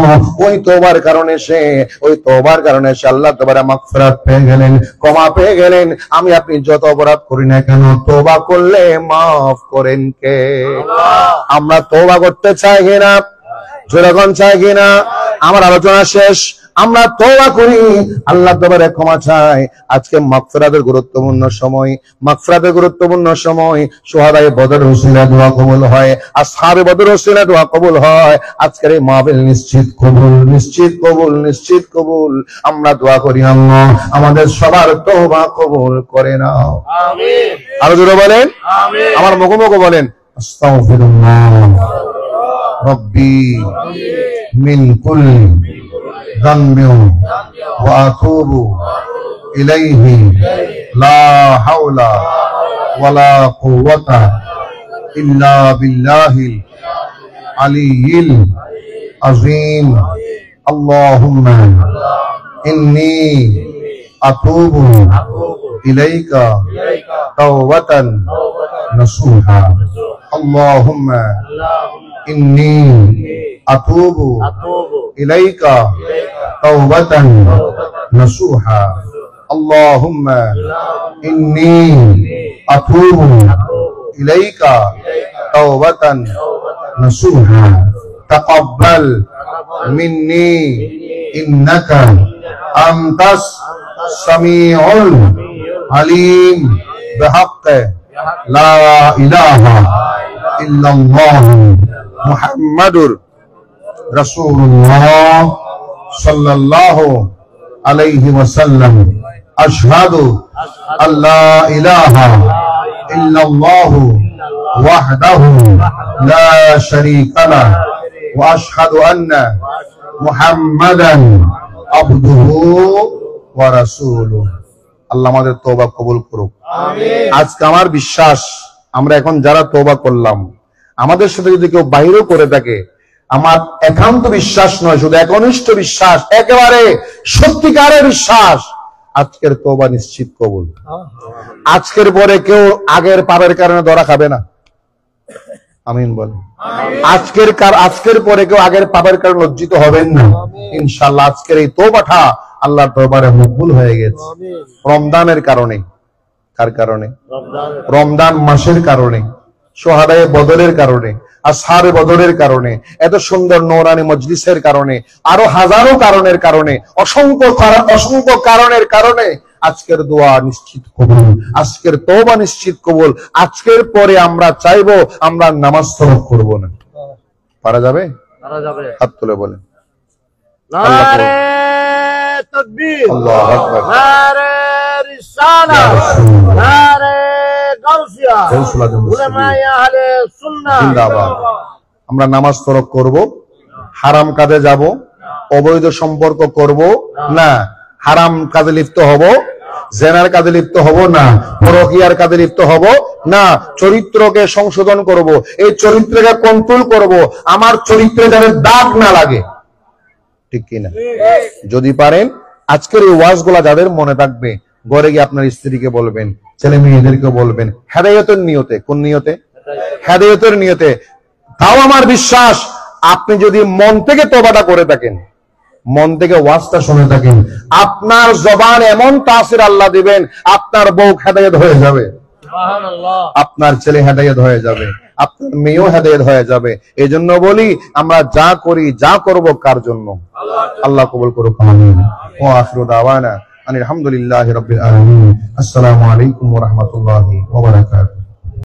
ওই তওবার কারণে সে, ওই তওবার কারণে সে আল্লাহ তাআলা মাগফিরাত পেয়ে গেলেন, ক্ষমা পেয়ে গেলেন। আমি আপনি যত অপরাধ করি না কেন, তওবা করলে মাফ করেন কে? আমরা তওবা করতে চাই কিনা? যেরকম চাই কিনা? আমার আলোচনা শেষ। আমরা তওবা করি, আল্লাহ দরবারে ক্ষমা চাই। আজকে মাগফিরাতের গুরুত্বপূর্ণ সময়, মাগফিরাতের গুরুত্বপূর্ণ সময়। শুহাদায়ে বদর ওসিলা দোয়া কবুল হয়, আসহাবে বদর ওসিলা দোয়া কবুল হয়। আজকের এই মাহফিল নিশ্চিত কবুল, নিশ্চিত কবুল, নিশ্চিত কবুল। আমরা দোয়া করি, আল্লাহ আমাদের সবার তওবা কবুল করে নাও, আমিন। আরো জোরে বলেন, আমিন। আমার মুখে বলেন, আস্তাগফিরুল্লাহ রব্বি মিন কুল্লি ذنب وأتوب إليه لا حول ولا قوة إلا بالله العلي العظيم اللهم إني أتوب إليك توبة نصوحا اللهم إني أتوب إليك توبة نصوحا اللهم إني أتوب إليك توبة نصوحا تقبل مني إنك أنت السميع العليم بحق لا إله إلا الله محمد رسول الله صلى الله عليه وسلم أشهد أن لا إله إلا الله وحده لا شريك له وأشهد أن محمدا عبده ورسوله আল্লাহ আমাদের তওবা কবুল করুক, আমিন। আজকে আমার বিশ্বাস, আমরা এখন যারা তওবা করলাম, আমাদের সাথে যদি কেউ বাইরেও করে থাকে, আমার একান্ত বিশ্বাস নয়, শুধু একনিষ্ঠ বিশ্বাস, একেবারে সত্যিকারের বিশ্বাস, আজকের তওবা নিশ্চিত কবুল। আজকের পরে কেউ আগের পাপের কারণে ধরা খাবে না, আমিন বল। আজকের পরে কেউ আগের পাপের কারণে লজ্জিত হবেন না, ইনশাআল্লাহ। আজকের এই তওবাটা আল্লাহর দরবারে মকবুল হয়ে গেছে রমজানের কারণে। কার কারণে? রমজান মাসের কারণে, শুহাদায়ে বদরের কারণে, আসহাবে বদরের কারণে, এত সুন্দর নূরানি মজলিসের কারণে, আরো হাজারো কারণের কারণে, অসংখ্য কারণের কারণে আজকের দোয়া নিশ্চিত কবুল, আজকের তওবা নিশ্চিত কবুল। আজকের পরে আমরা চাইবো আমরা নামাজ তরক করব না। পারা যাবে? পারা যাবে। হাত তুলে বলেন, নারে তাকবীর, আল্লাহু আকবার, নারে রিসালাত, নারে গাউসিয়া, উলামায়ে আহলে সুন্নাহ জিন্দাবাদ। আমরা নামাজ তরক করব, হারাম কাজে যাব, অবৈধ সম্পর্ক করব না, হারাম কাজে লিপ্ত হব, জেনার কাজে লিপ্ত হব না, পরকীয়ার কাজে লিপ্ত হব না, চরিত্রকে সংশোধন করব, এই চরিত্রকে কন্ট্রোল করব, আমার চরিত্রে যেন দাগ না লাগে। ঠিক কিনা? যদি পারেন আজকের এই ওয়াজগুলা যাদের মনে থাকবে, ঘরে গিয়ে আপনার স্ত্রীকে বলবেন, ছেলে মেয়েদেরকে বলবেন, হেদায়েতের নিয়তে। কোন নিয়তে? হেদায়েতের নিয়তে। তাও আমার বিশ্বাস, আপনি যদি মন থেকে তওবাটা করে থাকেন, মন থেকে ওয়াজটা শুনে থাকেন, আপনার জবান এমন তাসির আল্লাহ দিবেন, আপনার বউ হেদায়েত হয়ে যাবে, আপনার ছেলে হেদায়েত হয়ে যাবে, আপনার মেয়েও হেদায়েত হয়ে যাবে। এই জন্য বলি, আমরা যা করি, যা করব, কার জন্য? আল্লাহ কবুল করুক। আমিন। ওয়া আখিরু দাওয়ানা আনিল হামদুলিল্লাহি রাব্বিল আলামিন। আসসালামু আলাইকুম ওয়া রাহমাতুল্লাহি ওয়া বারাকাতুহু।